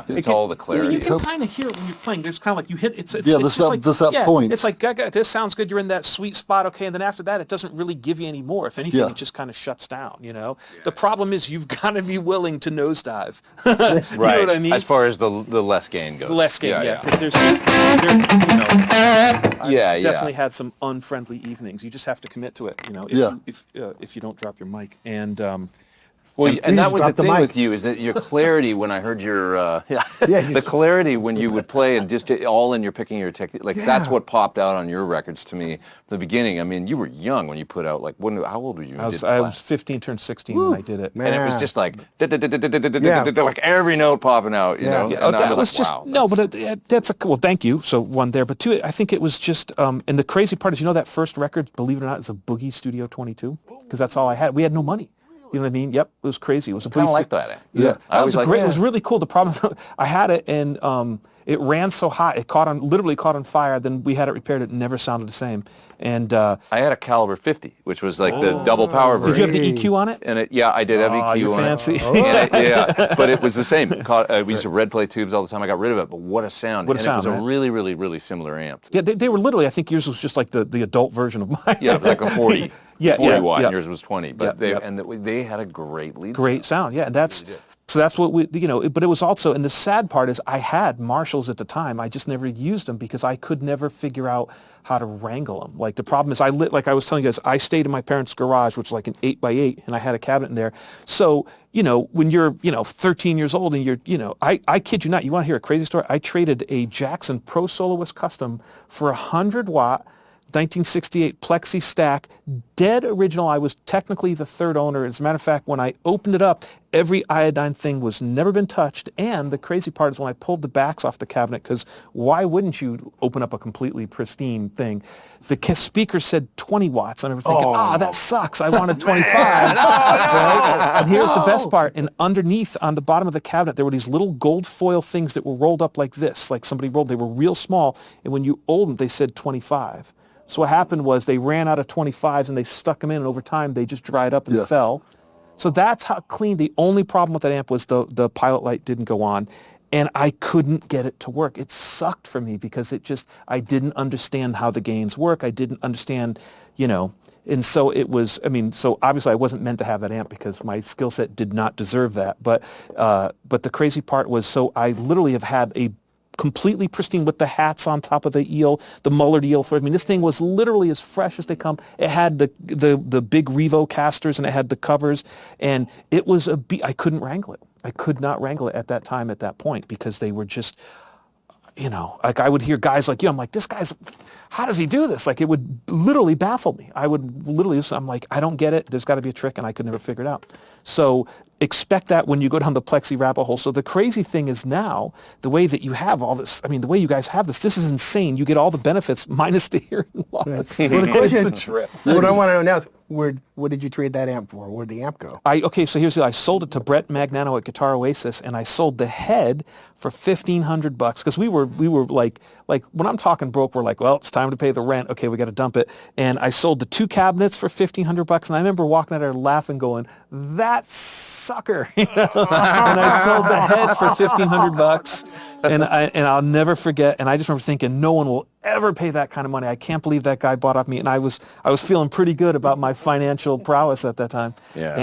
It's all the clarity. You can kind of hear it when you're playing. There's kind of like you hit. It's there's that point. It's like this sounds good. You're in that sweet spot. Okay, and then after that, it doesn't really give you any more. If anything, it just kind of shuts down. The problem is you've got to be willing to nosedive. Right. You know what I mean? As far as the less gain goes. The less gain, because there's just I've definitely had some unfriendly evenings. You just have to commit to it. If you don't drop your mic and. Well, and that was the thing with you, is that your clarity when I heard your, the clarity when you would play and just all in your picking your technique, that's what popped out on your records to me from the beginning. I mean, you were young when you put out, how old were you? I was 15, turned 16 when I did it. Man. And it was just like, like every note popping out, you know? Yeah, that was just, that's well, thank you. So one there, but two, I think it was just, and the crazy part is, that first record, believe it or not, is a Boogie Studio 22, because that's all I had. We had no money. You know what I mean? Yep, it was crazy. It was a kind of like that. Yeah, it was great. It was really cool. The problem, I had it, and It ran so hot, it literally caught on fire. Then we had it repaired. It never sounded the same. And I had a Caliber 50, which was like the double power version. Did you have the EQ on it? And I did have EQ you're on fancy. it. But it was the same. We used to red play tubes all the time. I got rid of it, but what a sound. What a sound, it was right? a really, really, really similar amp. Yeah, they were literally, I think yours was just like the adult version of mine. Yeah, like a 40. 40 watt, and yours was 20. But they had a great lead Great sound, yeah. And that's what we, but it was also, and the sad part is I had Marshalls at the time. I just never used them because I could never figure out how to wrangle them. Like the problem is like I was telling you guys, I stayed in my parents' garage, which was like an 8x8, and I had a cabinet in there. So, when you're, 13 years old and you're, I kid you not, you want to hear a crazy story? I traded a Jackson Pro Soloist Custom for 100 watt 1968 Plexi stack, dead original. I was technically the third owner. As a matter of fact, when I opened it up, every iodine thing was never been touched. And the crazy part is when I pulled the backs off the cabinet, because why wouldn't you open up a completely pristine thing? The speaker said 20 watts. And I was thinking, that sucks. I wanted 25. Right? And here's the best part. And underneath, on the bottom of the cabinet, there were these little gold foil things that were rolled up like this, like somebody rolled. They were real small. And when you opened them, they said 25. So what happened was they ran out of 25s and they stuck them in, and over time they just dried up and fell. So that's how clean. The only problem with that amp was the pilot light didn't go on, and I couldn't get it to work. It sucked for me because I didn't understand how the gains work. I didn't understand, and so it was, so obviously I wasn't meant to have that amp because my skill set did not deserve that. But the crazy part was, so I literally have had a completely pristine with the hats on top of the eel, the mullered eel. This thing was literally as fresh as they come. It had the big Revo casters and it had the covers, and it was I couldn't wrangle it. I could not wrangle it at that time, at that point, because they were just, like I would hear guys like you. I'm like, this guy's, how does he do this? Like it would literally baffle me. I'm like, I don't get it. There's got to be a trick, and I could never figure it out. So expect that when you go down the Plexi rabbit hole. So the crazy thing is now, the way that you have all this, the way you guys have this is insane. You get all the benefits minus the hearing loss. Right. Well, the question is, what I want to know now is, what did you trade that amp for? Where'd the amp go? So here's I sold it to Brett Magnano at Guitar Oasis, and I sold the head for $1,500 because we were like when I'm talking broke, we're like, well, it's time to pay the rent. Okay, we got to dump it. And I sold the two cabinets for $1,500, and I remember walking out there laughing, going, that sucker. And I sold the head for $1,500, and I'll never forget. And I just remember thinking, no one will ever pay that kind of money. I can't believe that guy bought off me. And I was feeling pretty good about my financial prowess at that time. Yeah.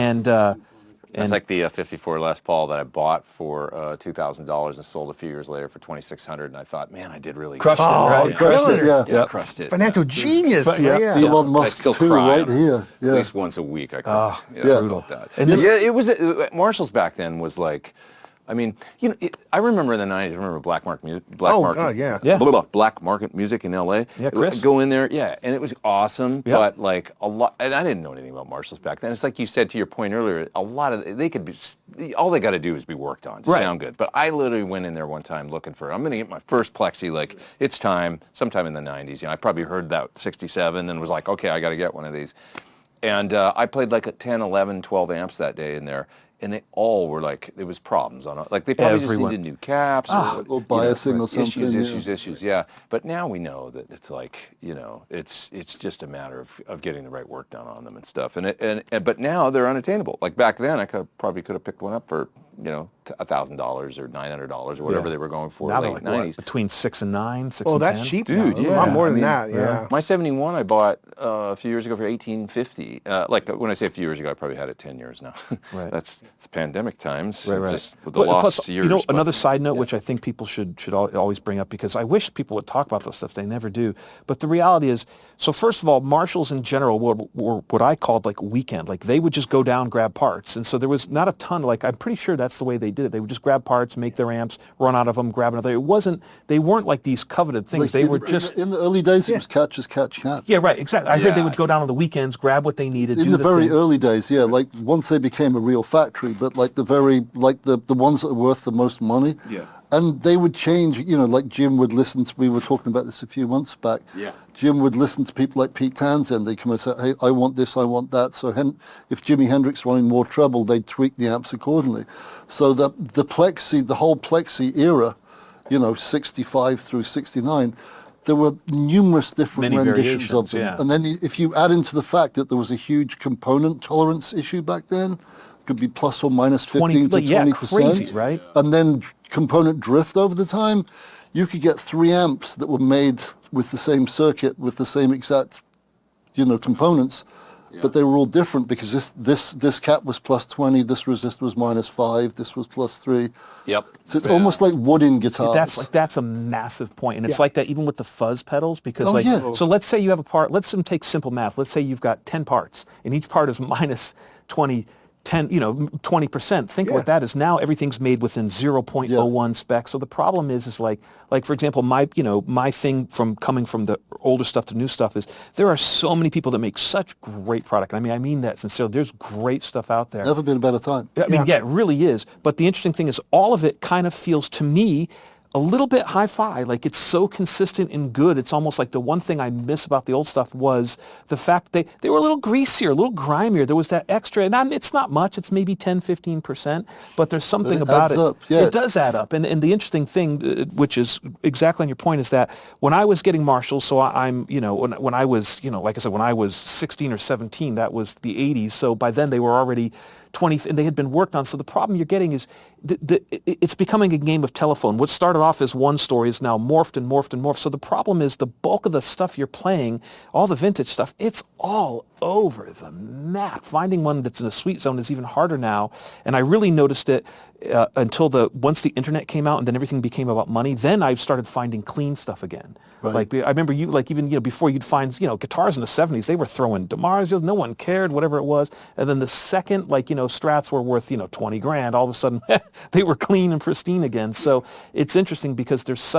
And it's like the 54 Les Paul that I bought for $2,000 and sold a few years later for $2,600, and I thought, man, I did really crushed it, right? Crushed it, yeah, crushed it. Financial genius. Elon Musk still too, cry right here. At least once a week. I cried. Brutal. And it was Marshall's back then was like, I remember in the 90s. I remember Black Market Music. Black Market Music in L.A. Yeah, Chris. Go in there, and it was awesome. Yep. But like a lot, and I didn't know anything about Marshalls back then. It's like you said to your point earlier. A lot of they could be, all they got to do is be worked on to sound good. But I literally went in there one time looking for, I'm going to get my first Plexi. Like it's time, sometime in the 90s. I probably heard that 67 and was like, okay, I got to get one of these. And I played like 10, 11, 12 amps that day in there. And they all were like, there was problems on it. Like they probably just needed new caps. Or biasing or something. Issues, yeah. But now we know that it's like, it's just a matter of getting the right work done on them and stuff. But now they're unattainable. Like back then, I probably could have picked one up for, $1,000 or $900 or whatever they were going for now late like 90s. What, between 6 and 9, 6 and 10? Oh, that's cheap, dude. Now. A lot more than that. Yeah. My 71 I bought a few years ago for $1,850. Like when I say a few years ago, I probably had it 10 years now. Right. That's the pandemic times. Right. Just with the lost years. Another side note, which I think people should always bring up, because I wish people would talk about this stuff. They never do. But the reality is, so first of all, Marshalls in general were what I called like weekend. Like they would just go down, grab parts. And so there was not a ton, like I'm pretty sure that's the way they did it. They would just grab parts, make their amps, run out of them, grab another. They weren't like these coveted things. Like they were just... In the early days, it was catch as catch can. Yeah, right, exactly. I heard they would go down on the weekends, grab what they needed, in do the very thing. early days, like once they became a real factory, but like the ones that are worth the most money. Yeah. And they would change, like Jim would listen to, we were talking about this a few months back. Yeah. Jim would listen to people like Pete Townsend. They'd come and say, hey, I want this, I want that. So if Jimi Hendrix wanted more treble, they'd tweak the amps accordingly. So the whole Plexi era 65 through 69, there were numerous different Many renditions of variations, them. yeah. And then if you add into the fact that there was a huge component tolerance issue back then, could be plus or minus 15 to 20%. Crazy, right? And then component drift over the time, you could get 3 amps that were made with the same circuit, with the same exact, components, but they were all different because this cap was plus 20, this resistor was minus 5, this was plus 3. Yep. So it's almost like wood in guitars. That's a massive point. And it's like that even with the fuzz pedals because so let's say you have a part, let's take simple math. Let's say you've got 10 parts and each part is minus 20, 20%. Think what that is. Now everything's made within 0.01 spec. So the problem is like for example, my thing from coming from the older stuff to new stuff is there are so many people that make such great product. I mean that sincerely. There's great stuff out there. Never been a better time. I mean, it really is. But the interesting thing is all of it kind of feels to me a little bit hi-fi. Like it's so consistent and good. It's almost like the one thing I miss about the old stuff was the fact they were a little greasier, a little grimier. There was that extra, and it's not much. It's maybe 10, 15%, but there's something about it. Up. Yeah. It does add up. And the interesting thing, which is exactly on your point, is that when I was getting Marshalls, so I'm, when I was, like I said, when I was 16 or 17, that was the 80s. So by then they were already 20, and they had been worked on. So the problem you're getting is it's becoming a game of telephone. What started off as one story is now morphed and morphed and morphed. So the problem is the bulk of the stuff you're playing, all the vintage stuff, it's all over the map. Finding one that's in a sweet zone is even harder now. And I really noticed it until once the internet came out and then everything became about money. Then I started finding clean stuff again. Right. Like I remember even before you'd find guitars in the 70s, they were throwing DeMarzios, no one cared, whatever it was. And then the second Strats were worth 20 grand, all of a sudden they were clean and pristine again. So it's interesting because there's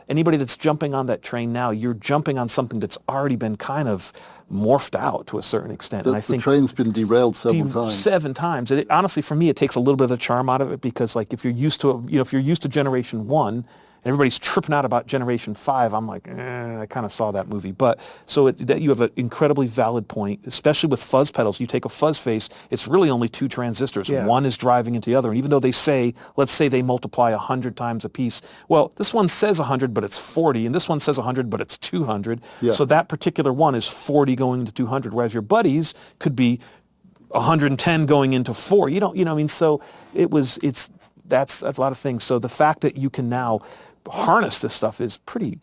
anybody that's jumping on that train now, you're jumping on something that's already been kind of morphed out to a certain extent. And I think the train's been derailed several times. 7 times. And honestly, for me, it takes a little bit of the charm out of it because if you're used to Generation 1, everybody's tripping out about Generation 5. I'm like, I kind of saw that movie. But so that you have an incredibly valid point, especially with fuzz pedals. You take a fuzz face, it's really only 2 transistors. Yeah. One is driving into the other. And even though let's say they multiply 100 times a piece, well, this one says 100, but it's 40. And this one says 100, but it's 200. Yeah. So that particular one is 40 going into 200, whereas your buddies could be 110 going into 4. So that's a lot of things. So the fact that you can now harness this stuff is pretty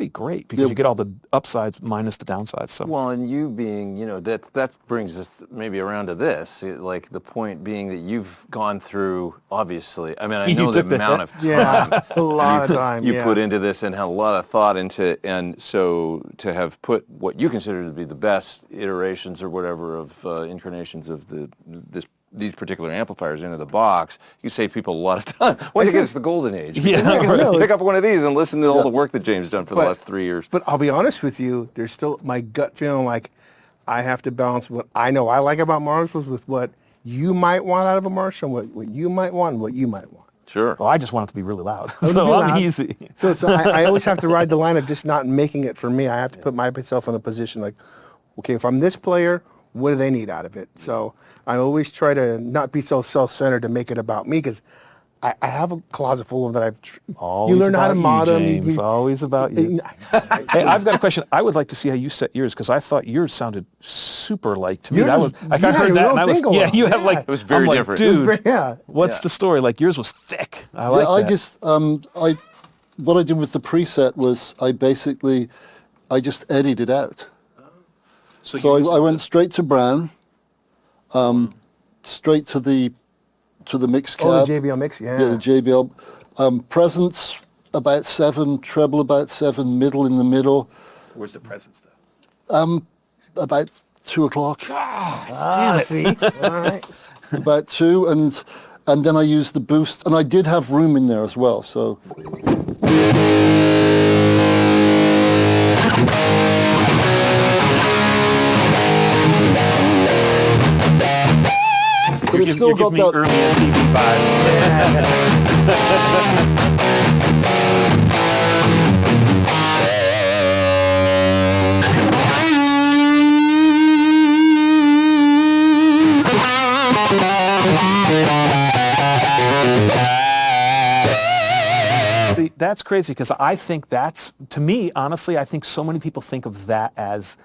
great because you get all the upsides minus the downsides. So well, and you being, that brings us maybe around to this, like the point being that you've gone through, obviously, I mean, I know the amount of time a lot of time you put into this and had a lot of thought into it, and so to have put what you consider to be the best iterations or whatever of incarnations of these particular amplifiers into the box, you save people a lot of time. Once you get to the golden age, you can pick up one of these and listen to all the work that James done for the last 3 years. But I'll be honest with you, there's still my gut feeling like I have to balance what I know I like about Marshalls with what you might want out of a Marshall, what you might want, and what you might want. Sure. Well, I just want it to be really loud, so I'm easy. So I always have to ride the line of just not making it for me. I have to put myself in a position like, okay, if I'm this player, what do they need out of it? So I always try to not be so self-centered to make it about me because I have a closet full of that. You learn how to mod them. James, always about you. Hey, I've got a question. I would like to see how you set yours because I thought yours sounded super like to me. I heard that and I was you have like it was very different. Dude, what's the story? Like yours was thick. I like that. I guess what I did with the preset was I just edited it out. So I went straight to brown, straight to the mix cab. Oh, the JBL mix, yeah. Yeah, the JBL. Presence about 7, treble about 7, middle in the middle. Where's the presence though? About 2 o'clock. Damn it. See? All right. About 2, and then I used the boost, and I did have room in there as well, so. But it's still got that early MTV that's crazy because I think that's, to me, honestly, I think so many people think of that as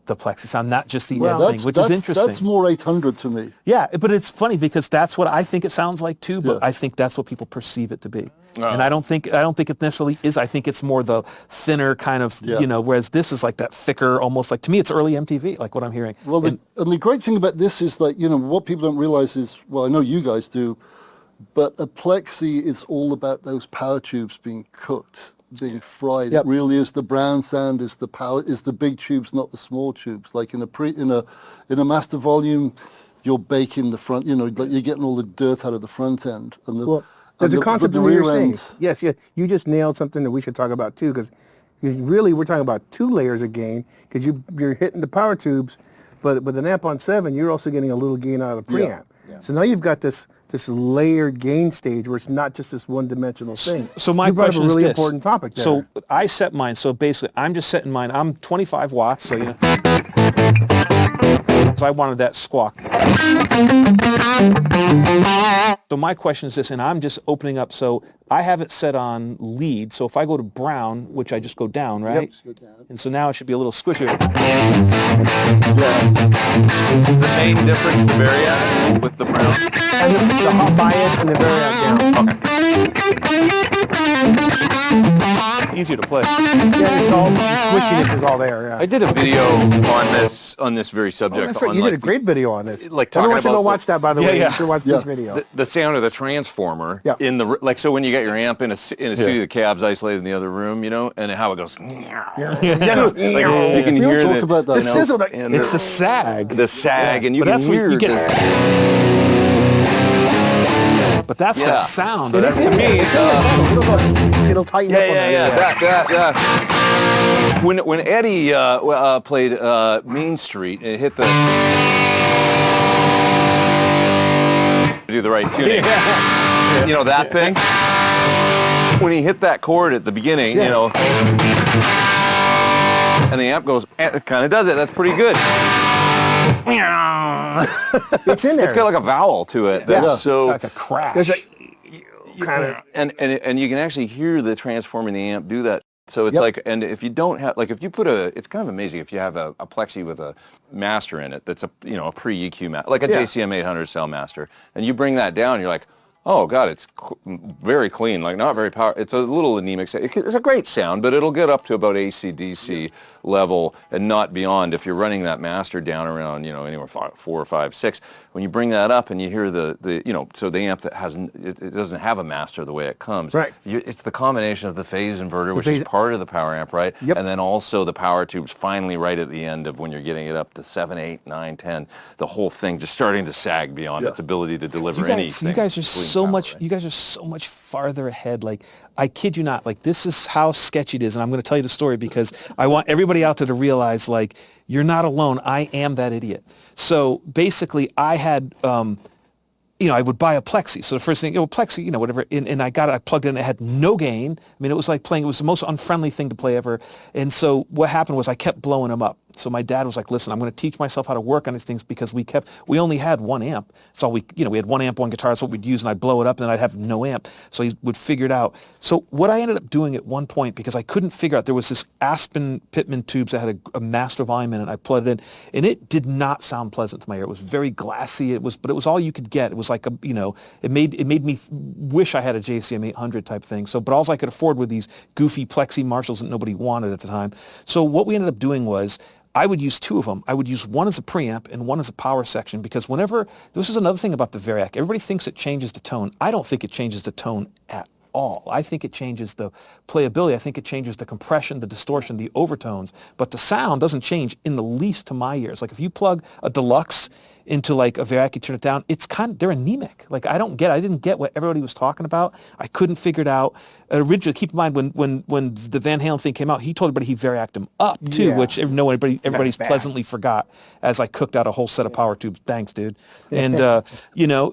the plexi sound, not just the end thing, which is interesting. That's more 800 to me. Yeah, but it's funny because that's what I think it sounds like too, but I think that's what people perceive it to be. And I don't think it necessarily is. I think it's more the thinner kind of, whereas this is like that thicker, almost like, to me, it's early MTV, like what I'm hearing. Well, and the great thing about this is like, what people don't realize is, well, I know you guys do, but a plexi is all about those power tubes being cooked, being fried. It really is. The brown sound is the big tubes, not the small tubes. Like in a master volume, you're baking the front, like you're getting all the dirt out of the front end. And there's a concept of what you're saying. Yes, you just nailed something that we should talk about too, because really we're talking about 2 layers of gain, because you're hitting the power tubes, but with an amp on 7, you're also getting a little gain out of the preamp. Yeah. So now you've got this layered gain stage where it's not just this one-dimensional thing. So my question is this. You brought up a really this. important topic there. So I set mine. So basically, I'm just setting mine. I'm 25 watts. So so I wanted that squawk. So my question is this, and I'm just opening up. So I have it set on lead. So if I go to brown, which I just go down, right? Yep, go down. And so now it should be a little squishier. The main difference, the variac with the brown. And the hot bias and the variac down. It's easier to play. Yeah, it's all, the squishiness is all there. Yeah. I did a video on this very subject. That's right. You did a great video on this. Like everyone talking should about go watch that, by the way. yeah. You should watch this video. The sound of the transformer in the so when you get your amp in a studio, the cab's isolated in the other room, and how it goes. Yeah. Like, you can hear talk about that. The sizzle. It's the sag. The sag, and you But can that's hear what you get. But that's that sound. It's to me, it'll tighten up on that. That. When Eddie played Main Street, it hit the do the right tuning. That thing. When he hit that chord at the beginning, and the amp goes, it kind of does it. That's pretty good. It's in there. It's got like a vowel to it. That's so it's like a crash. There's a kind of and you can actually hear the transformer in the amp do that. So it's like, and if you don't have, like if you put it's kind of amazing if you have a plexi with a master in it that's a pre-EQ master, like a JCM 800 cell master, and you bring that down, you're like, oh God, it's very clean, like not very powerful. It's a little anemic. It's a great sound, but it'll get up to about AC/DC level and not beyond if you're running that master down around, anywhere 4 or 5, 6. When you bring that up and you hear so the amp that it doesn't have a master the way it comes. Right. It's the combination of the phase inverter, which is part of the power amp, right? Yep. And then also the power tubes finally right at the end of when you're getting it up to 7, 8, 9, 10, the whole thing just starting to sag beyond its ability to deliver anything. You guys are so much farther ahead. Like, I kid you not, like this is how sketchy it is. And I'm going to tell you the story because I want everybody out there to realize, like, you're not alone. I am that idiot. So basically I had, I would buy a plexi. So the first thing, plexi, whatever. And I plugged in, it had no gain. I mean, it was like it was the most unfriendly thing to play ever. And so what happened was I kept blowing them up. So my dad was like, listen, I'm going to teach myself how to work on these things because we only had one amp. So we had one amp, one guitar. That's what we'd use. And I'd blow it up and then I'd have no amp. So he would figure it out. So what I ended up doing at one point, because I couldn't figure out, there was this Aspen Pittman tubes that had a master volume in it. I plugged it in and it did not sound pleasant to my ear. It was very glassy. But it was all you could get. It was like it made me wish I had a JCM 800 type thing. So, but all I could afford were these goofy plexi Marshalls that nobody wanted at the time. So what we ended up doing was, I would use 2 of them. I would use one as a preamp and one as a power section because this is another thing about the variac. Everybody thinks it changes the tone. I don't think it changes the tone at all. I think it changes the playability. I think it changes the compression, the distortion, the overtones. But the sound doesn't change in the least to my ears. Like if you plug a deluxe into like a variac, you turn it down, it's they're anemic. Like I didn't get what everybody was talking about. I couldn't figure it out. Originally, keep in mind when the Van Halen thing came out, he told everybody he variaced them up too, which everybody's pleasantly forgot as I cooked out a whole set of power tubes. Thanks, dude. And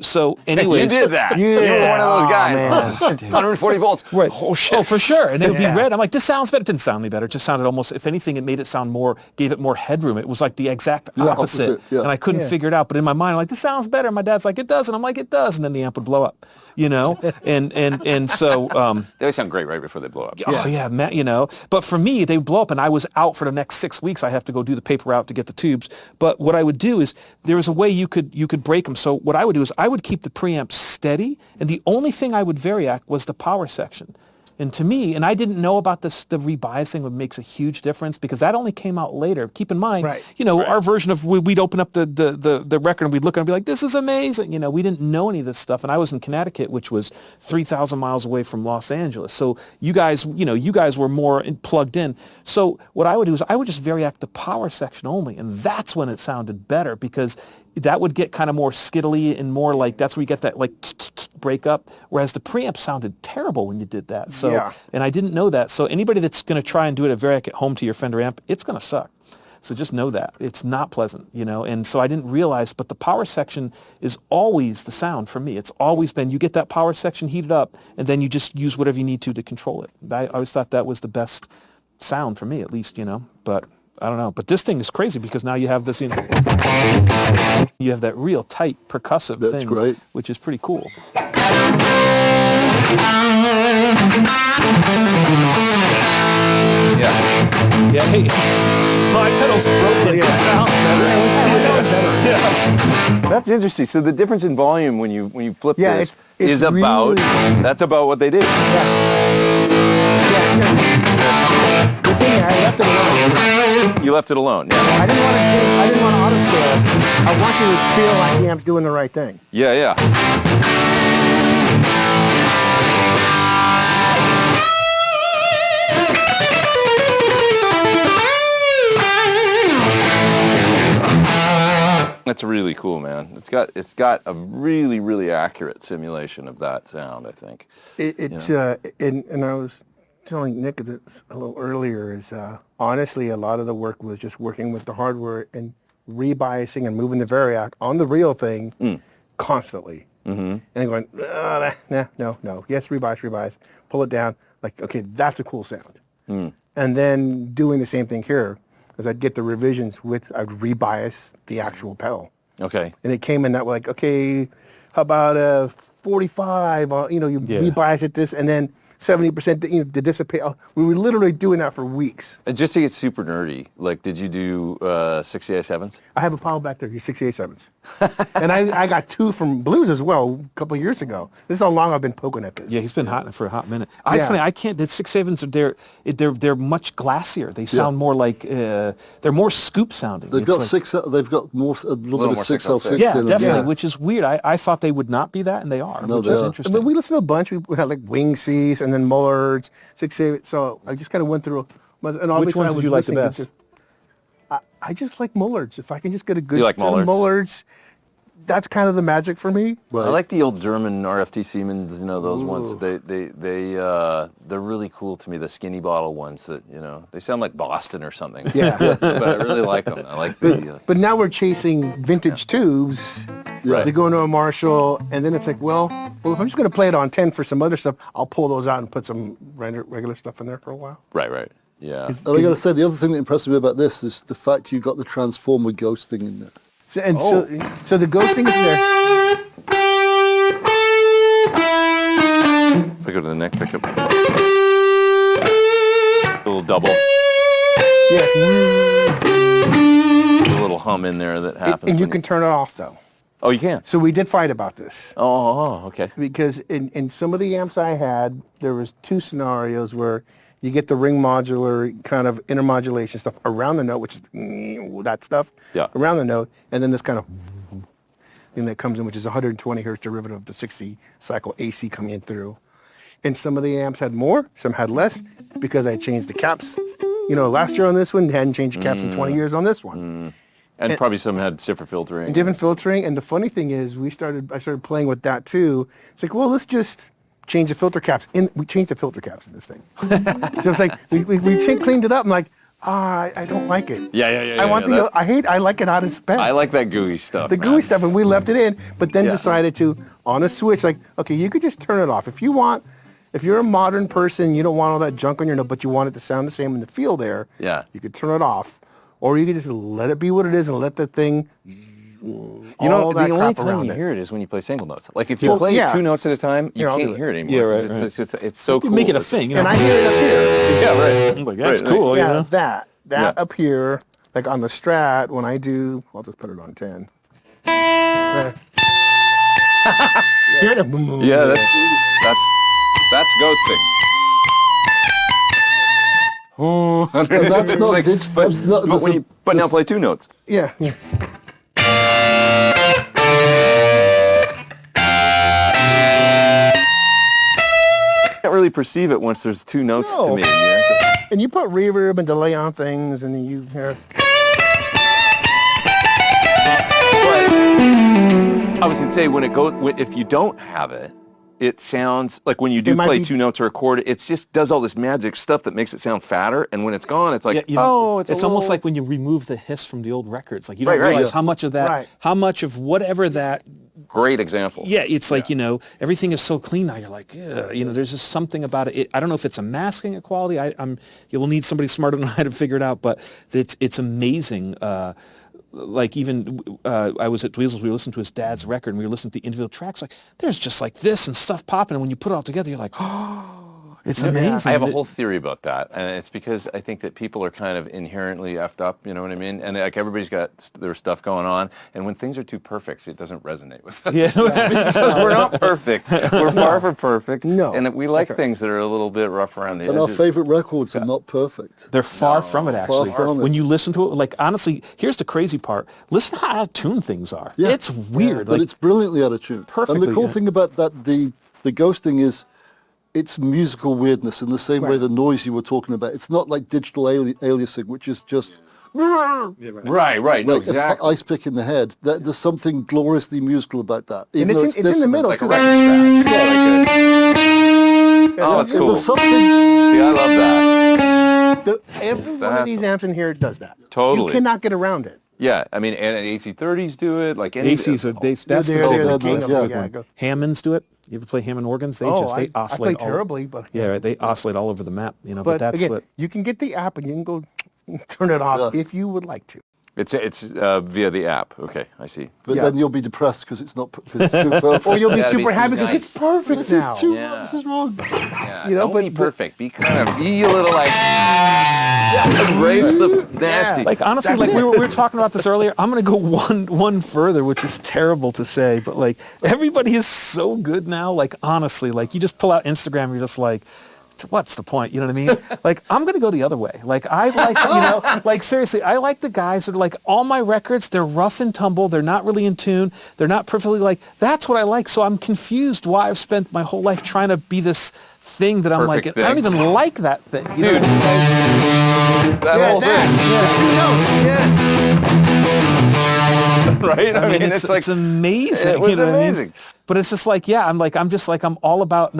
so anyways. You did that. You were one of those guys. 140 volts. Right. Oh shit. Oh, for sure. And it would be red. I'm like, this sounds better. It didn't sound any better. It just sounded almost, if anything, it made it sound gave it more headroom. It was like the exact opposite. And I couldn't figure it out. out, but in my mind, I'm like, this sounds better. My dad's like, it doesn't. I'm like, it does. And then the amp would blow up, you know? And so... they always sound great right before they blow up. Oh, yeah, man, you know? But for me, they would blow up, and I was out for the next 6 weeks. I have to go do the paper route to get the tubes. But what I would do is, there was a way you could break them. So what I would do is, I would keep the preamp steady, and the only thing I would vary at was the power section. And to me, and I didn't know about this, the rebiasing would makes a huge difference because that only came out later. Keep in mind, you know, our version of, we'd open up the record and we'd look and be like, this is amazing. You know, we didn't know any of this stuff. And I was in Connecticut, which was 3,000 miles away from Los Angeles. So you guys were more plugged in. So what I would do is I would just vary act the power section only. And that's when it sounded better because that would get kind of more skittly and more like, that's where you get that like break up, whereas the preamp sounded terrible when you did that. So, and I didn't know that. So anybody that's going to try and do it at Variac at home to your Fender amp, it's going to suck. So just know that. It's not pleasant, you know, and so I didn't realize, but the power section is always the sound for me. It's always been, you get that power section heated up, and then you just use whatever you need to control it. I always thought that was the best sound for me, at least, you know, but I don't know. But this thing is crazy because now you have this, you know, you have that real tight percussive thing, great. Which is pretty cool. Yeah, hey, my pedal's broken. It sounds better. Yeah. That's interesting. So the difference in volume when you flip this it's is about, really, that's about what they do. It's in there. I left it alone. You left it alone. Yeah. I didn't want to change. I didn't want to auto scale. I want you to feel like the amp's doing the right thing. Yeah. That's really cool, man. It's got a really, really accurate simulation of that sound, I think. And I was telling Nick this a little earlier is honestly a lot of the work was just working with the hardware and rebiasing and moving the variac on the real thing constantly. And then going, no, yes, rebias, pull it down. Like, okay, that's a cool sound. And then doing the same thing here, as I'd get the revisions I'd rebias the actual pedal. Okay. And it came in that way, like, okay, how about a 45? You rebias it this, and then 70% to dissipate. We were literally doing that for weeks. And just to get super nerdy, like, did you do 68.7s? I have a pile back there, 68.7s. And I got 2 from Blues as well a couple of years ago. This is how long I've been poking at this. Yeah, he's been hot for a hot minute. It's funny, I can't, the 6.7s, they're much glassier. They sound more like, they're more scoop sounding. They've got more, a little bit of 6L6 yeah, in definitely, them. which is weird. I thought they would not be that, and they are, No, which they is are. interesting. But we listened to a bunch. We had like Wing C's and then Mullards, 6.8. So I just kind of went through. And which ones did you like the best? I just like Mullards. If I can just get a good like set of Mullards, that's kind of the magic for me. I like the old German RFT Siemens, those ones. They're really cool to me. The skinny bottle ones that, they sound like Boston or something. Yeah. But I really like them. I like the... But now we're chasing vintage tubes to go into a Marshall, and then it's like, well, if I'm just going to play it on 10 for some other stuff, I'll pull those out and put some regular stuff in there for a while. Right. Yeah. And I got to say, the other thing that impressed me about this is the fact you got the Transformer Ghost thing in there. So the Ghost thing is there. If I go to the neck pickup. A little double. Yes. A little hum in there that happens. And you can turn it off, though. Oh, you can? So we did fight about this. Oh, okay. Because in some of the amps I had, there was 2 scenarios where you get the ring modular kind of intermodulation stuff around the note, which is that stuff around the note, and then this kind of thing that comes in, which is a 120 hertz derivative of the 60 cycle AC coming in through. And some of the amps had more, some had less, because I changed the caps. Last year on this one, hadn't changed the caps in 20 years on this one. And probably some had different filtering. Different filtering, and the funny thing is, I started playing with that too. It's like, well, let's just change the filter caps. We changed the filter caps in this thing. So it's like, we cleaned it up. I'm like, I don't like it. Yeah. I like it out of spec. I like that gooey stuff. The gooey stuff, and we left it in, but then decided to, on a switch, like, okay, you could just turn it off. If you're a modern person, you don't want all that junk on your note, but you want it to sound the same in the feel there, you could turn it off. Or you could just let it be what it is and let the thing You know, the only time you hear it is when you play single notes. Like if you play 2 notes at a time, you can't hear it anymore. Yeah, right. It's so cool. Make it a thing. You know? And I hear it up here. Yeah, right. Like, that's cool. Yeah, you know? that up here, like on the Strat, when I do, I'll just put it on 10. Yeah, that's ghosting. Oh, that's not. But now play 2 notes. Yeah. Can't really perceive it once there's 2 notes to me. And you put reverb and delay on things, and then you hear. I was going to say, if you don't have it, it sounds like when you do play 2 notes or a chord, it just does all this magic stuff that makes it sound fatter. And when it's gone, it's like, it's almost like when you remove the hiss from the old records. Like you don't realize how much of that, how much of whatever that. Great example. Yeah, it's like, everything is so clean now. You're like, there's just something about it. I don't know if it's a masking quality. You will need somebody smarter than I to figure it out, but it's amazing. Like even I was at Dweezil's, we were listening to his dad's record, and we were listening to the individual tracks. Like there's just like this and stuff popping, and when you put it all together, you're like, oh, it's amazing. I have a whole theory about that, and it's because I think that people are kind of inherently effed up. You know what I mean? And like everybody's got their stuff going on, and when things are too perfect, it doesn't resonate with us. Yeah. Because we're not perfect. We're far from perfect. No, and we like things that are a little bit rough around the edges. And our favorite records are not perfect. They're far from it, actually. Far from it. When you listen to it, like honestly, here's the crazy part. Listen to how out of tune things are. Yeah. It's weird. But it's brilliantly out of tune. Perfectly. And the cool thing about that, the ghosting is, it's musical weirdness in the same way the noise you were talking about. It's not like digital aliasing, which is just... Right. No, like exactly. ice pick in the head. There's something gloriously musical about that. And it's in the middle, Like too. a record scratch. Oh, it's cool. There's something... See, I love that. Every one of these amps in here does that. Totally. You cannot get around it. Yeah, I mean, and AC30s do it. Like any ACs are that's They're the king of it. Yeah, Hammonds do it. You ever play Hammond organs? They I oscillate. play terribly, but they oscillate all over the map. But that's again, what you can get the app and you can go turn it off if you would like to. It's via the app. Okay, I see. But then you'll be depressed because it's too perfect. Or you'll be It's gotta super be happy too because nice. it's perfect now. This is wrong. Yeah, You know, don't be but- perfect. Be kind of be a little like embrace the nasty. Like honestly, like we were talking about this earlier. I'm gonna go one further, which is terrible to say, but like everybody is so good now. Like honestly, like you just pull out Instagram, you're just like, what's the point? You know what I mean? Like I'm gonna go the other way. Like I like, like seriously, I like the guys that are like all my records. They're rough and tumble. They're not really in tune. They're not perfectly like. That's what I like. So I'm confused why I've spent my whole life trying to be this thing that I'm Perfect like. I don't thing. even like that thing. You know Dude, what I mean? that whole thing. The 2 notes, yes. Right? I mean, it's amazing. It was you know what I mean? amazing. But it's just like, I'm all about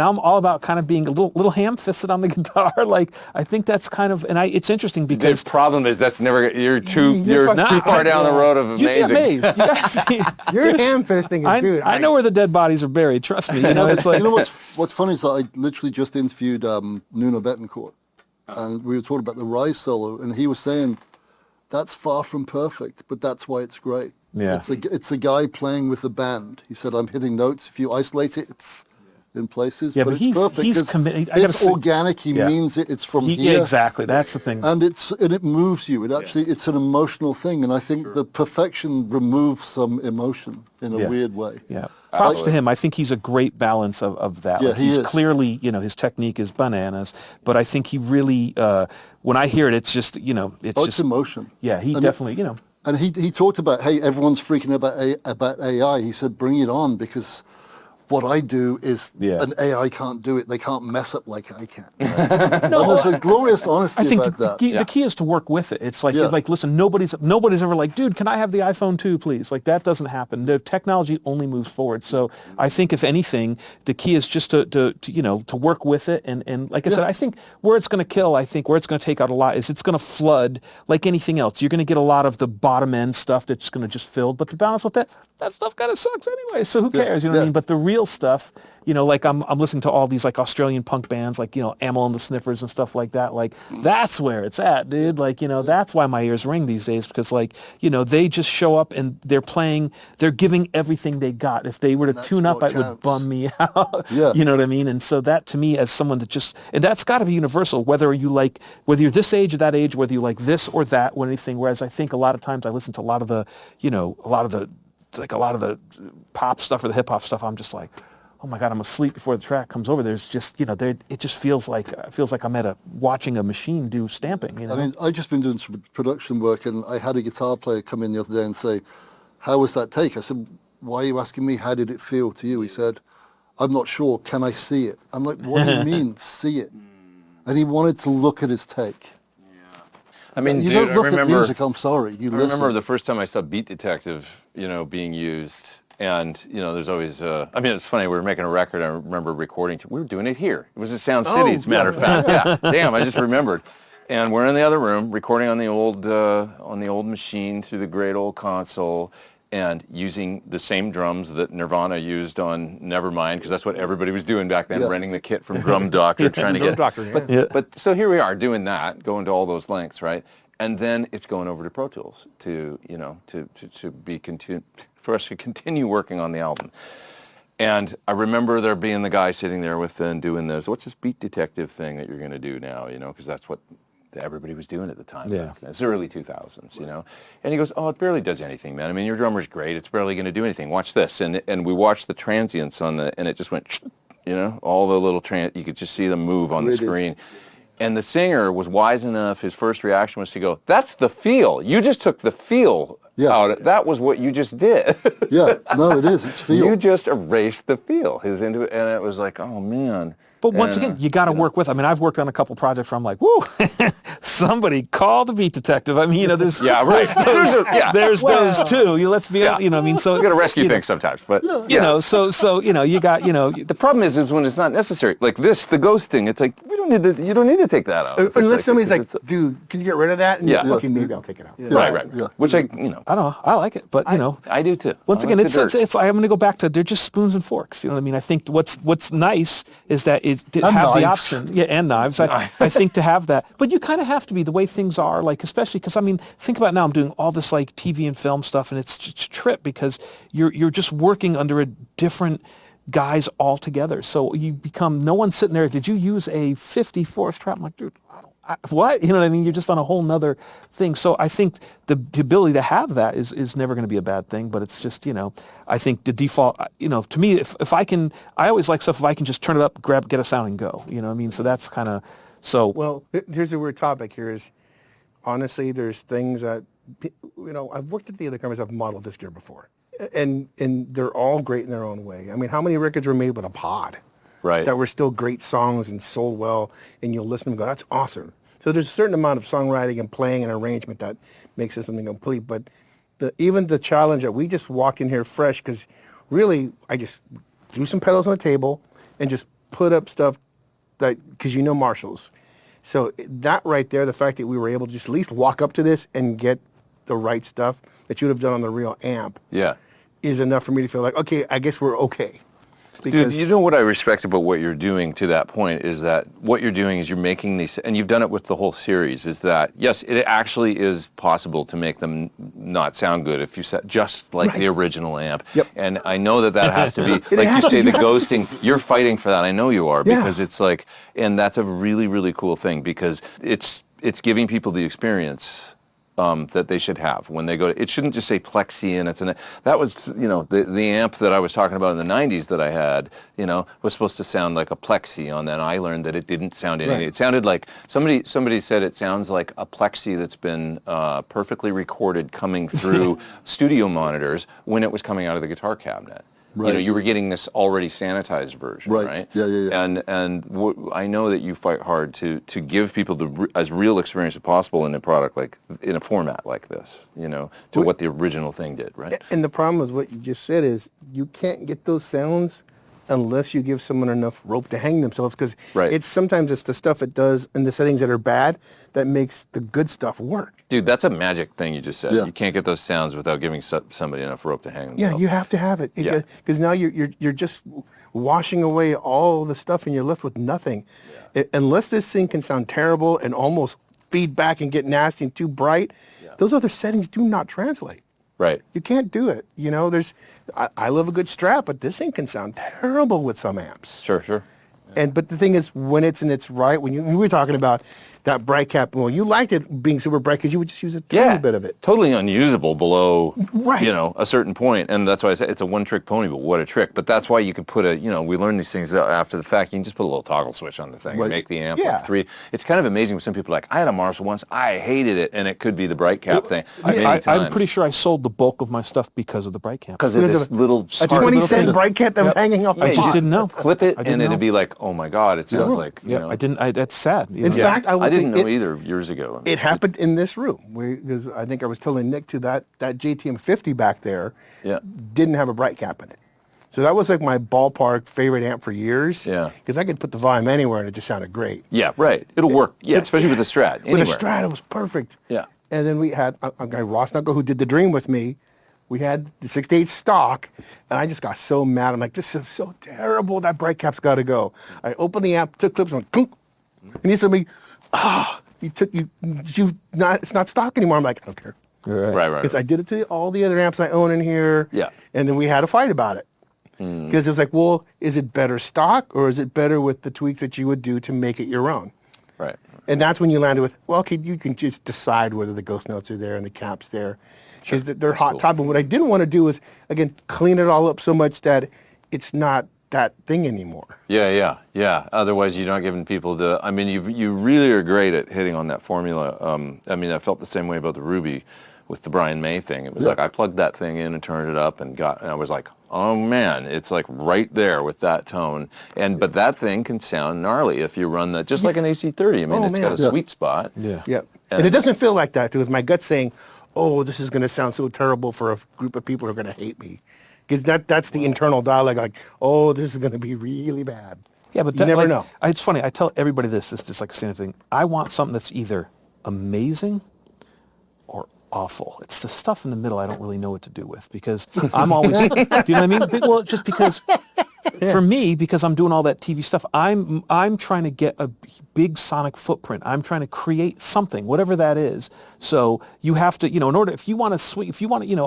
kind of being a little ham-fisted on the guitar. Like, I think that's kind of, and it's interesting because The problem is that's never. You're too far down the road of you'd be amazing. amazed. You guys see, Your ham-fisting is, dude. I know where the dead bodies are buried. Trust me. You know, it's like, You know what's funny is that I literally just interviewed Nuno Betancourt, and we were talking about the Rise solo, and he was saying that's far from perfect, but that's why it's great. Yeah. It's a guy playing with a band. He said, I'm hitting notes. If you isolate it, it's in places. Yeah, but but it's perfect. he's 'cause committed. It's organic. He means it. It's from here. Yeah, exactly. That's the thing. And it moves you. It's an emotional thing, and I think the perfection removes some emotion in a weird way. Yeah. Props to him. I think he's a great balance of that. Yeah, like he's he is. clearly, his technique is bananas, but I think he really, when I hear it, it's just, it's It's just emotion. Yeah, he definitely, And he talked about, hey, everyone's freaking about AI. He said, bring it on, because what I do is an AI can't do it. They can't mess up like I can. And there's a glorious honesty I think about the that. key is to work with it. It's like, listen, nobody's ever like, dude, can I have the iPhone 2, please? Like that doesn't happen. The technology only moves forward. So I think if anything, the key is just to work with it. And like I said, I think where it's going to kill, where it's going to take out a lot is it's going to flood like anything else. You're going to get a lot of the bottom end stuff that's going to just fill. But to balance with that stuff kind of sucks anyway. So who cares? You know what I mean? But the real real stuff, you know, like I'm listening to all these like Australian punk bands, like, you know, Amyl and the Sniffers and stuff like that. Like, that's where it's at, dude. Like, you know, that's why my ears ring these days, because like, you know, they just show up and they're giving everything they got. If they were to tune up, it would bum me out. Yeah. You know what I mean? And so that to me, as someone that just, and that's got to be universal, whether you're this age or that age, whether you like this or that or anything. Whereas I think a lot of times I listen to a lot of the pop stuff or the hip hop stuff, I'm just like, oh my God, I'm asleep before the track comes over. There's just, you know, it just feels like I'm watching a machine do stamping. You know? I mean, I've just been doing some production work, and I had a guitar player come in the other day and say, how was that take? I said, why are you asking me? How did it feel to you? He said, I'm not sure. Can I see it? I'm like, what do you mean, see it? And he wanted to look at his take. I mean, you dude, don't look I remember, at music, I'm sorry. You I listen. remember the first time I saw Beat Detective, you know, being used. And, you know, there's always, I mean, it's funny, we were making a record, I remember recording, we were doing it here. It was at Sound City, as a matter of fact. Yeah, damn, I just remembered. And we're in the other room, recording on the old machine through the great old console, and using the same drums that Nirvana used on Nevermind, because that's what everybody was doing back then, renting the kit from Drum Doctor, trying to get... But so here we are doing that, going to all those lengths, right? And then it's going over to Pro Tools to, you know, for us to continue working on the album. And I remember there being the guy sitting there with and doing this, what's this Beat Detective thing that you're going to do now, you know, because that's what everybody was doing at the time. Yeah. It's the early 2000s, you know. And he goes, oh, it barely does anything, man. I mean, your drummer's great. It's barely going to do anything. Watch this. And we watched the transients and it just went, you know, all the little you could just see them move on the screen. And the singer was wise enough, his first reaction was to go, that's the feel. You just took the feel out. That was what you just did. Yeah, no, it is. It's feel. You just erased the feel. And it was like, oh, man. But once again, you got to work with. I mean, I've worked on a couple projects where I'm like, "Woo, somebody call the Beat Detective." I mean, you know, there's there's those too. Let's be, you know, I mean, so you got to rescue things sometimes, but you know, so you know, you got, you know, the problem is when it's not necessary. Like this, the ghost thing. It's like you don't need to take that out. Unless somebody's like, dude, can you get rid of that? And okay, maybe I'll take it out. Right. Yeah. Which I know. I don't know. I like it, but you know, I do too. Once again, it's I'm going to go back to they're just spoons and forks. You know what I mean? I think what's nice is that have the option, and knives. I think to have that, but you kind of have to be the way things are, like especially because I mean, think about it now. I'm doing all this like TV and film stuff, and it's just a trip because you're just working under a different guys altogether. So you become no one's sitting there. Did you use a 54 strap? I'm like, dude, what? You know what I mean? You're just on a whole nother thing. So I think the ability to have that is never going to be a bad thing, but it's just, you know, I think the default, you know, to me, if I can, I always like stuff if I can just turn it up, get a sound and go, you know what I mean? So that's kind of, so. Well, here's a weird topic here is, honestly, there's things that, you know, I've worked at the other companies, I've modeled this gear before, and they're all great in their own way. I mean, how many records were made with a pod? Right. That were still great songs and sold well, and you'll listen and go, that's awesome. So there's a certain amount of songwriting and playing and arrangement that makes it something complete. But even the challenge that we just walked in here fresh, because really I just threw some pedals on the table and just put up stuff that, because you know Marshalls. So that right there, the fact that we were able to just at least walk up to this and get the right stuff that you would have done on the real amp is enough for me to feel like, okay, I guess we're okay. Dude, you know what I respect about what you're doing to that point is that what you're doing is you're making these, and you've done it with the whole series, is that, yes, it actually is possible to make them not sound good if you set just like the original amp. Yep. And I know that has to be, like you say, the ghosting, you're fighting for that. I know you are, because it's like, and that's a really, really cool thing, because it's giving people the experience that they should have when they go to, it shouldn't just say plexi and that was, you know, the amp that I was talking about in the 90s that I had, you know, was supposed to sound like a plexi on that, and I learned that it didn't sound anything. Right. It sounded like, somebody said it sounds like a plexi that's been perfectly recorded coming through studio monitors when it was coming out of the guitar cabinet. Right. You know, you were getting this already sanitized version, right? Yeah. And I know that you fight hard to give people as real experience as possible in a product like, in a format like this, you know, to what the original thing did, right? And the problem with what you just said is you can't get those sounds unless you give someone enough rope to hang themselves, because sometimes it's the stuff it does and the settings that are bad that makes the good stuff work. Dude, that's a magic thing you just said. Yeah. You can't get those sounds without giving somebody enough rope to hang Yeah, themselves. you have to have it. Yeah. Because now you're just washing away all the stuff and you're left with nothing. Unless this thing can sound terrible and almost feed back and get nasty and too bright, those other settings do not translate. Right. You can't do it. You know, I love a good Strat, but this thing can sound terrible with some amps. Sure. But the thing is, when it's in its right, when you were talking about that bright cap, well, you liked it being super bright because you would just use a tiny bit of it. Totally unusable below, Right. a certain point. And that's why I say it's a one-trick pony, but what a trick. But that's why you can put we learn these things after the fact. You can just put a little toggle switch on the thing and make the amp like 3. It's kind of amazing when some people are like, I had a Marshall once, I hated it, and it could be the bright cap thing. I'm pretty sure I sold the bulk of my stuff because of the bright cap. Because of this little... A 20-cent bright cap that was hanging off. I just didn't know. Clip it, and it'd be like, oh my God, it sounds like, I didn't. That's sad. In fact, I didn't know either years ago. It happened in this room because I think I was telling Nick too that JTM 50 back there didn't have a bright cap in it. So that was like my ballpark favorite amp for years. Yeah. Because I could put the volume anywhere and it just sounded great. Yeah, right. It'll work. Yeah, especially with the Strat. With a Strat, it was perfect. Yeah. And then we had a guy, Ross Knuckle, who did the Dream with me. We had the 68 stock, and I just got so mad. I'm like, this is so terrible. That bright cap's got to go. I opened the amp, took clips, and went, clunk. And he said to me, it's not stock anymore. I'm like, I don't care. Right. Because I did it to all the other amps I own in here. Yeah. And then we had a fight about it. Because it was like, well, is it better stock or is it better with the tweaks that you would do to make it your own? Right. And that's when you landed with, well, okay, you can just decide whether the ghost notes are there and the cap's there. Because they're hot top. But what I didn't want to do is, again, clean it all up so much that it's not that thing anymore. Yeah. Otherwise, you're not giving people the... I mean, you really are great at hitting on that formula. I mean, I felt the same way about the Ruby with the Brian May thing. It was like I plugged that thing in and turned it up and I was like, oh man, it's like right there with that tone. But that thing can sound gnarly if you run that, just like an AC30. I mean, it's got a sweet spot. Yeah. And it doesn't feel like that, because my gut's saying, oh, this is going to sound so terrible for a group of people who are going to hate me. Because that's the internal dialogue, like, oh, this is going to be really bad. Yeah, but you never know. It's funny. I tell everybody this. It's just like a standard thing. I want something that's either amazing or awful. It's the stuff in the middle I don't really know what to do with, because I'm always, do you know what I mean? Well, just because, for me, because I'm doing all that TV stuff, I'm trying to get a big sonic footprint. I'm trying to create something, whatever that is. So you have to, in order, if you want to swing,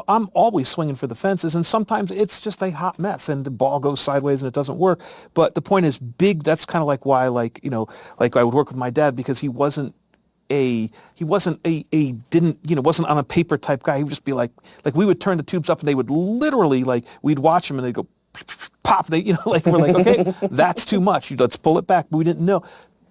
I'm always swinging for the fences, and sometimes it's just a hot mess and the ball goes sideways and it doesn't work. But the point is big. That's kind of like why, like I would work with my dad, because he wasn't wasn't on a paper type guy. He would just be like we would turn the tubes up and they would literally, like, we'd watch them and they'd go pop. They, we're like, okay, that's too much. Let's pull it back. But we didn't know.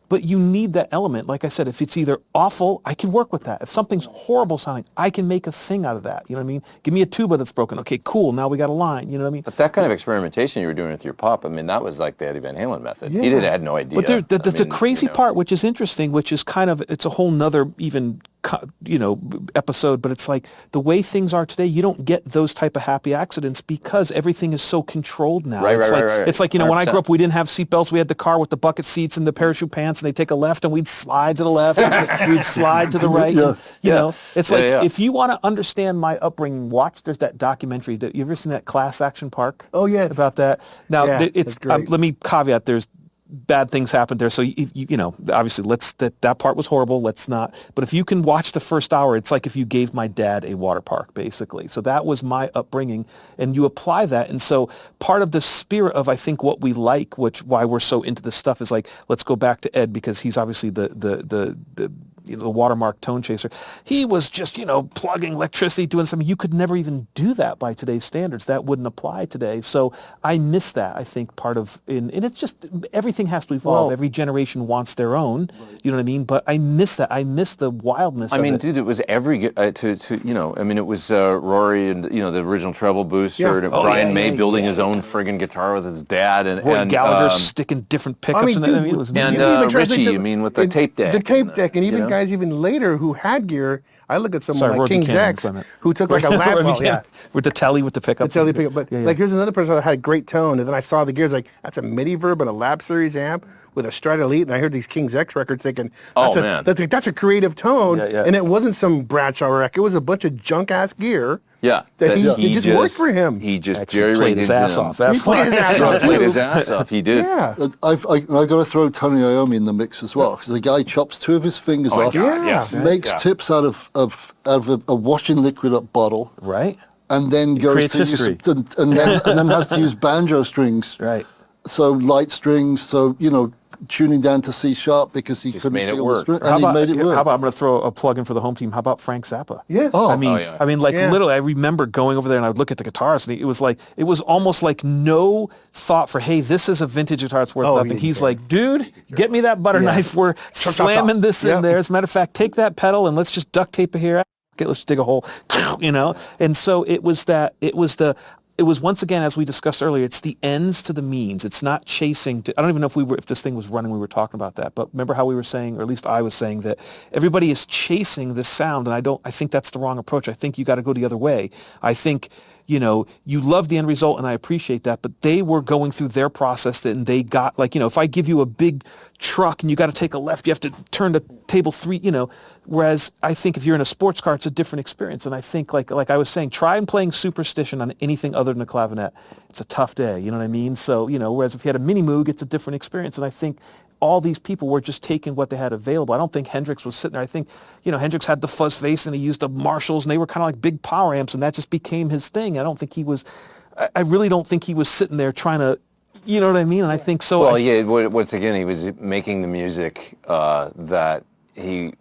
But you need that element. Like I said, if it's either awful, I can work with that. If something's horrible sounding, I can make a thing out of that. You know what I mean? Give me a tuba that's broken. Okay, cool. Now we got a line. You know what I mean? But that kind of experimentation you were doing with your pop, I mean, that was like the Eddie Van Halen method. Yeah. He had no idea. But the crazy part, which is interesting, which is kind of, it's a whole nother even episode, but it's like the way things are today, you don't get those type of happy accidents because everything is so controlled now. Right. It's like, when I grew up, we didn't have seatbelts. We had the car with the bucket seats and the parachute pants, and they take a left and we'd slide to the left and we'd slide to the right. It's like, if you want to understand my upbringing, there's that documentary. You ever seen that Class Action Park? Oh, yes. About that? Now, that's great. let me caveat, there's bad things happened there. So, obviously that part was horrible. Let's not. But if you can watch the first hour, it's like if you gave my dad a water park, basically. So that was my upbringing. And you apply that. And so part of the spirit of, I think, what we like, why we're so into this stuff, is like, let's go back to Ed, because he's obviously the watermark tone chaser. He was just, plugging electricity, doing something. You could never even do that by today's standards. That wouldn't apply today. So I miss that, I think, and it's just, everything has to evolve. Well, every generation wants their own, you know what I mean? But I miss that. I miss the wildness of it. Dude, it was it was Rory and, the original treble booster, and Brian May building his own friggin' guitar with his dad, and Roy Gallagher sticking different pickups in it. It was and Richie, with the tape deck. The tape deck, and even guys guys even later who had gear. I look at someone like Roy King Buchanan, Zex, who took like a lab ball, with the telly with the pickup. But like, here's another person that had great tone, and then I saw the gears, like, that's a MIDI verb and a Lab Series amp with a Strat Elite, and I heard these King Zex records thinking, that's a creative tone, and it wasn't some Bradshaw record. It was a bunch of junk-ass gear. Yeah, that he just worked for him. He just played his ass off. That's why. He played his ass off. He did. Yeah. I've got to throw Tony Iommi in the mix as well, because the guy chops 2 of his fingers off, makes tips out of a washing liquid up bottle, right, and then goes to use, and then has to use banjo strings, right. So light strings, so tuning down to C sharp because he couldn't made it feel work. the string, and he made it work. How about I'm going to throw a plug in for the home team? How about Frank Zappa? Yeah. Oh. I mean, literally, I remember going over there and I would look at the guitars, and it was almost like no thought for, hey, this is a vintage guitar, it's worth nothing. He's like, dude, get me that butter knife. We're slamming this in there. As a matter of fact, take that pedal and let's just duct tape it here. Okay, let's dig a hole, And so it was once again, as we discussed earlier, it's the ends to the means. It's not chasing. I don't even know if this thing was running, we were talking about that. But remember how we were saying, or at least I was saying, that everybody is chasing this sound, and I think that's the wrong approach. I think you got to go the other way. I think, you love the end result, and I appreciate that, but they were going through their process, and they got, if I give you a big truck and you got to take a left, you have to turn to table 3, whereas I think if you're in a sports car, it's a different experience. And I think, like I was saying, try and playing Superstition on anything other than a clavinet. It's a tough day, you know what I mean? So, whereas if you had a Mini Moog, it's a different experience. And I think all these people were just taking what they had available. I don't think Hendrix was sitting there. I think, Hendrix had the fuzz face and he used the Marshalls, and they were kind of like big power amps, and that just became his thing. I really don't think he was sitting there trying to, you know what I mean? And I think so. Well, once again, he was making the music that he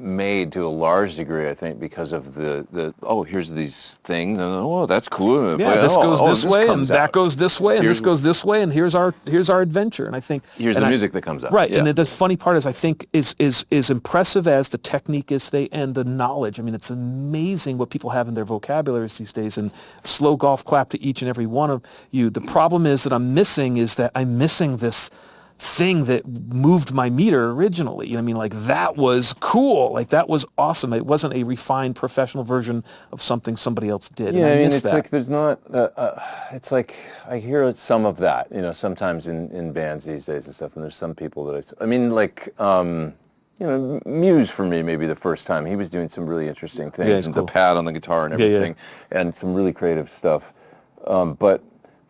made to a large degree, I think, because of the here's these things, and that's cool. Yeah, this goes this way, and that goes this way, and this goes this way, and here's our adventure. And I think here's the music that comes out. Right, and the funny part is, I think is impressive as the technique is and the knowledge. I mean, it's amazing what people have in their vocabularies these days. And slow golf clap to each and every one of you. The problem is that I'm missing this thing that moved my meter originally. That was cool. That was awesome. It wasn't a refined professional version of something somebody else did. Yeah, it's that. Like there's not, it's like I hear some of that, sometimes in bands these days and stuff, and there's some people that Muse for me, maybe the first time. He was doing some really interesting things, and cool. The pad on the guitar and everything, and some really creative stuff.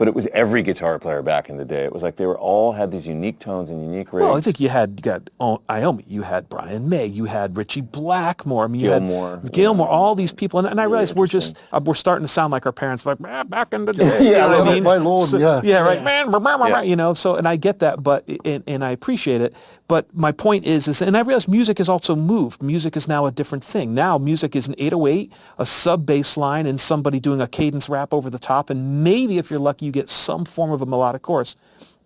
But it was every guitar player back in the day. It was like they were all had these unique tones and unique rates. Well, I think you got Iommi, you had Brian May, you had Richie Blackmore, you had Gilmore, all these people, and I realized we're starting to sound like our parents, like back in the day. You know what I mean? My Lord, right, man, So, and I get that, but and I appreciate it. But my point is, and I realize music has also moved. Music is now a different thing. Now music is an 808, a sub bass line, and somebody doing a cadence rap over the top, and maybe if you're lucky, you get some form of a melodic chorus.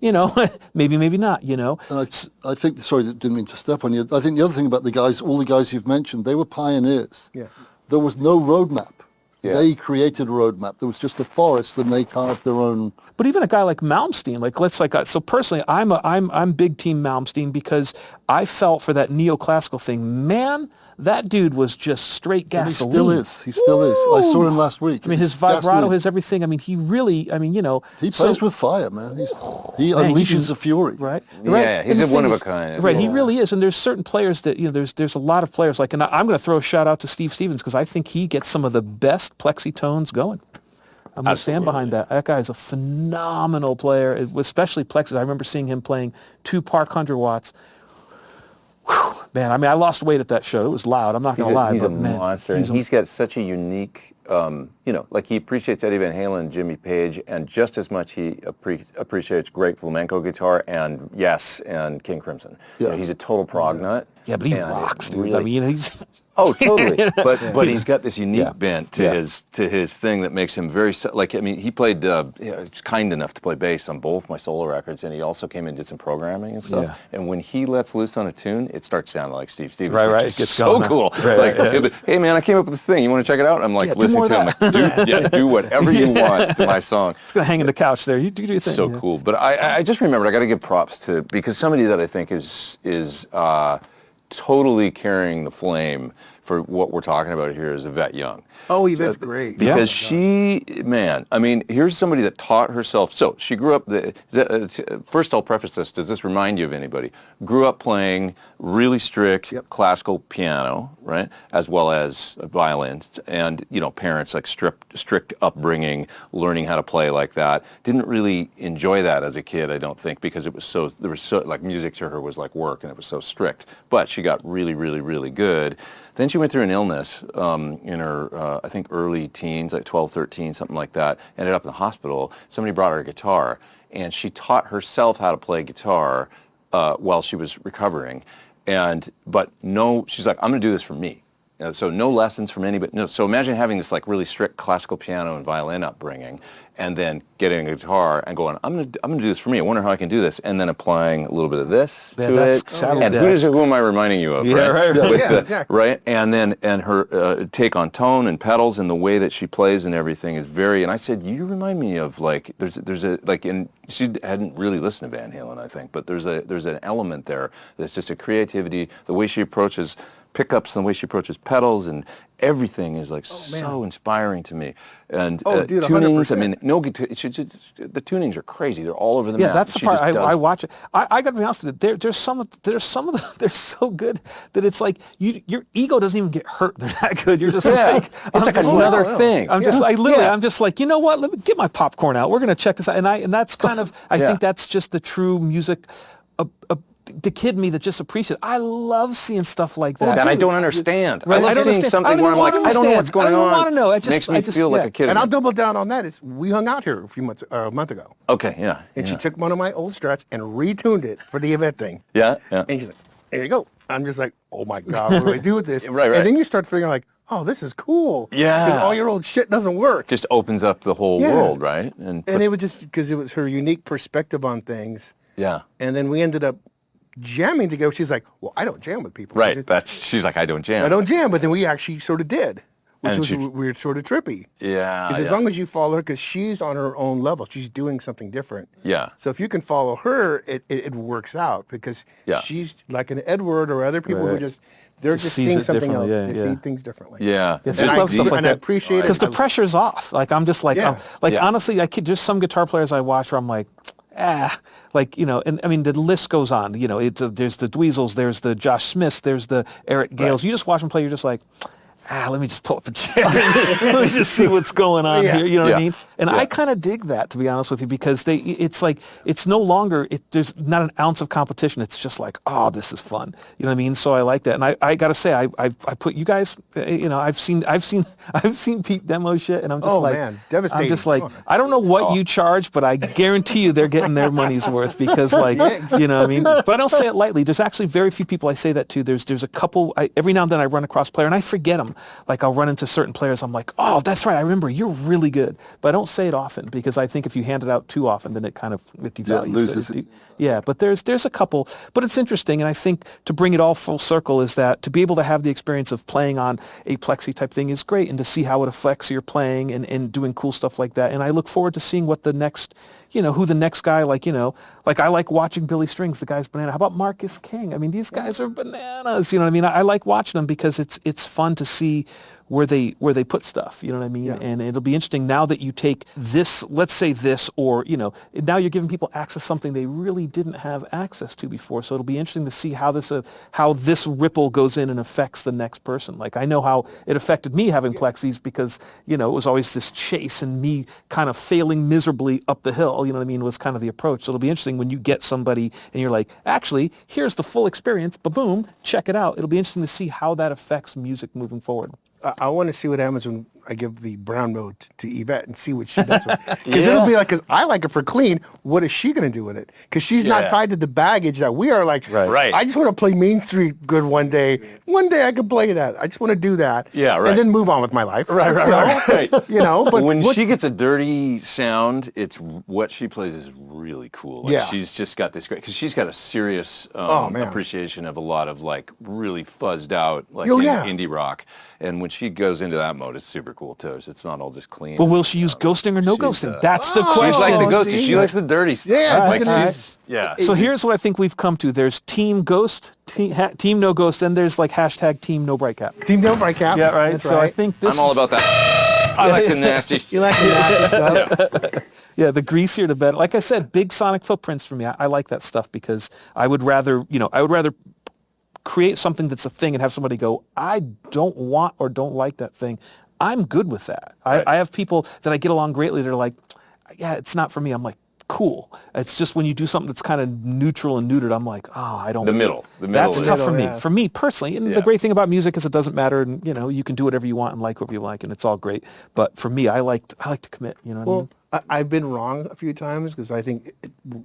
Maybe not, And I think, sorry, didn't mean to step on you. I think the other thing about all the guys you've mentioned, they were pioneers. Yeah. There was no roadmap. Yeah. They created a roadmap. There was just a forest, and they carved their own. But even a guy like Malmsteen, so personally, I'm big team Malmsteen because I felt for that neoclassical thing. Man, that dude was just straight gasoline. He still is. I saw him last week. I mean, his vibrato, his everything. I mean, he really. I mean, He plays with fire, man. He unleashes the fury. Right. Yeah, he's one of a kind. Right, he really is. And there's certain players that there's a lot of players and I'm going to throw a shout out to Steve Stevens because I think he gets some of the best plexi tones going. I'm going to stand behind that. That guy is a phenomenal player, especially plexis. I remember seeing him playing 2 Park 100 watts. Whew, man, I mean, I lost weight at that show. It was loud. I'm not going to lie. He's a monster. He's got such a unique, he appreciates Eddie Van Halen and Jimmy Page, and just as much he appreciates great flamenco guitar and King Crimson. Yeah. He's a total prog nut. Yeah, but he rocks, dude. Really, I mean, he's... Oh, totally. But he's got this unique bent to his thing that makes him very he played he's kind enough to play bass on both my solo records, and he also came in and did some programming and stuff. Yeah. And when he lets loose on a tune, it starts sounding like Steve Stevens. Right. It gets so going. Cool. Hey man, I came up with this thing. You want to check it out? I'm like, listen to him. Like, do whatever you want to my song. It's gonna hang in the couch there. You do your thing. So cool. But I just remembered I got to give props to because somebody that I think is totally carrying the flame for what we're talking about here is Yvette Young. Oh, Yvette's great. Because she, man, I mean, here's somebody that taught herself. So she grew up, first I'll preface this, does this remind you of anybody? Grew up playing really strict classical piano, right? As well as violin. And, you know, parents like strict upbringing, learning how to play like that. Didn't really enjoy that as a kid, I don't think, because it was so, like music to her was like work and it was so strict. But she got really, really, really good. Then she went through an illness in her, I think, early teens, like 12, 13, something like that. Ended up in the hospital. Somebody brought her a guitar, and she taught herself how to play guitar while she was recovering. But no, she's like, I'm going to do this for me. So no lessons from anybody. No. So imagine having this like really strict classical piano and violin upbringing, and then getting a guitar and going, I'm gonna do this for me. I wonder how I can do this, and then applying a little bit of this to it. And who am I reminding you of? Yeah, right. Exactly. Right. And her take on tone and pedals and the way that she plays and everything is very. And I said, you remind me of like there's a like in. She hadn't really listened to Van Halen, I think, but there's an element there that's just a creativity, the way she approaches pickups and the way she approaches pedals and everything is like so inspiring to me. And dude, tunings, 100%. I mean, the tunings are crazy. They're all over the map. Yeah, that's the part I watch it. I got to be honest with you. There's some of the they're so good that it's like your ego doesn't even get hurt. They're that good. You're just like it's like another thing. I'm just like, you know what? Let me get my popcorn out. We're gonna check this out. And that's kind of I think that's just the true music. The kid me that just appreciates. I love seeing stuff like that. And I don't understand. Right. I love seeing something where I'm like, I don't know what's going on. I don't want to know. It makes me feel like a kid. And I'll double down on that. We hung out here a month ago. Okay, yeah. And she took one of my old Strats and retuned it for the event thing. Yeah. And she's like, there you go. I'm just like, oh my God, what do I do with this? Right. And then you start figuring like, oh, this is cool. Yeah. Because all your old shit doesn't work. Just opens up the whole world, right? And it was just because it was her unique perspective on things. Yeah. And then we ended up jamming together. She's like, well, I don't jam with people. Right. She's like, I don't jam. I don't jam. But then we actually sort of did, which And was she- weird, sort of trippy. Yeah. Because as long as you follow her, because she's on her own level, she's doing something different. Yeah. So if you can follow her, it works out because she's like an Edward or other people who they're just sees seeing it something else. differently, They see things differently. Yeah. Yes, I love stuff like and I that. appreciate it. Because the pressure's off. Like I'm just like, honestly, there's some guitar players I watch where I'm like, like, you know, and I mean, the list goes on, you know, there's the Dweezils, there's the Josh Smiths, there's the Eric Gales. You just watch them play, you're just like, let me just pull up a chair. Let me just see what's going on here. You know what I mean? And I kind of dig that, to be honest with you, because it's like, it's no longer, there's not an ounce of competition. It's just like, oh, this is fun. You know what I mean? So I like that. And I got to say, I put you guys, you know, I've seen Pete demo shit, and I'm just man, devastating. I'm just like, I don't know what you charge, but I guarantee you they're getting their money's worth because, like, you know what I mean? But I don't say it lightly. There's actually very few people I say that to. There's a couple, every now and then I run across a player and I forget them. Like I'll run into certain players. I'm like, oh, that's right. I remember you're really good. But I don't say it often because I think if you hand it out too often, then it kind of devalues loses it. Yeah, but there's a couple. But it's interesting. And I think to bring it all full circle is that to be able to have the experience of playing on a plexi type thing is great. And to see how it affects your playing and doing cool stuff like that. And I look forward to seeing what the next, you know, who the next guy, like, you know, like I like watching Billy Strings, the guy's banana. How about Marcus King? I mean, these guys are bananas. You know what I mean? I like watching them because it's fun to see where they put stuff, you know what I mean? And it'll be interesting now that you take this, let's say this, or, you know, now you're giving people access to something they really didn't have access to before. So it'll be interesting to see how this ripple goes in and affects the next person. Like I know how it affected me having plexis because, you know, it was always this chase and me kind of failing miserably up the hill, you know what I mean, was kind of the approach. So it'll be interesting when you get somebody and you're like, actually, here's the full experience, ba-boom, check it out. It'll be interesting to see how that affects music moving forward. I want to see what happens when I give the brown mode to Yvette and see what she does with it. Because it'll be like, because I like it for clean, what is she going to do with it? Because she's not tied to the baggage that we are like, Right. I just want to play Main Street good one day. One day I can play that. I just want to do that. Yeah, right. And then move on with my life. Right. You know, but when she gets a dirty sound, it's what she plays is really cool. Like she's just got this great, because she's got a serious appreciation of a lot of like really fuzzed out like indie rock. And when she goes into that mode, it's super super cool too. It's not all just clean. Well, will she use ghosting or no ghosting? That's the question. She's like the ghosty. see. She likes the dirty stuff. Yeah, like she's- yeah. So here's what I think we've come to. There's team ghost, team no ghost, then there's like hashtag team no bright cap. Team Don't Break Cap. Yeah, right. That's So I think this I'm all is- about that. I like the nasty You like the nasty stuff? Yeah, the greasier the better. Like I said, big sonic footprints for me. I like that stuff because I would rather create something that's a thing and have somebody go, I don't want or don't like that thing. I'm good with that. Right. I have people that I get along greatly that are like, yeah, it's not for me. I'm like, cool. It's just when you do something that's kind of neutral and neutered, I'm like, oh, I don't. The middle. That's is- tough for me. yeah. For me personally. And the great thing about music is it doesn't matter. And, you can do whatever you want and like whatever you like. And it's all great. But for me, I like to commit. You know what I mean? I've been wrong a few times because I think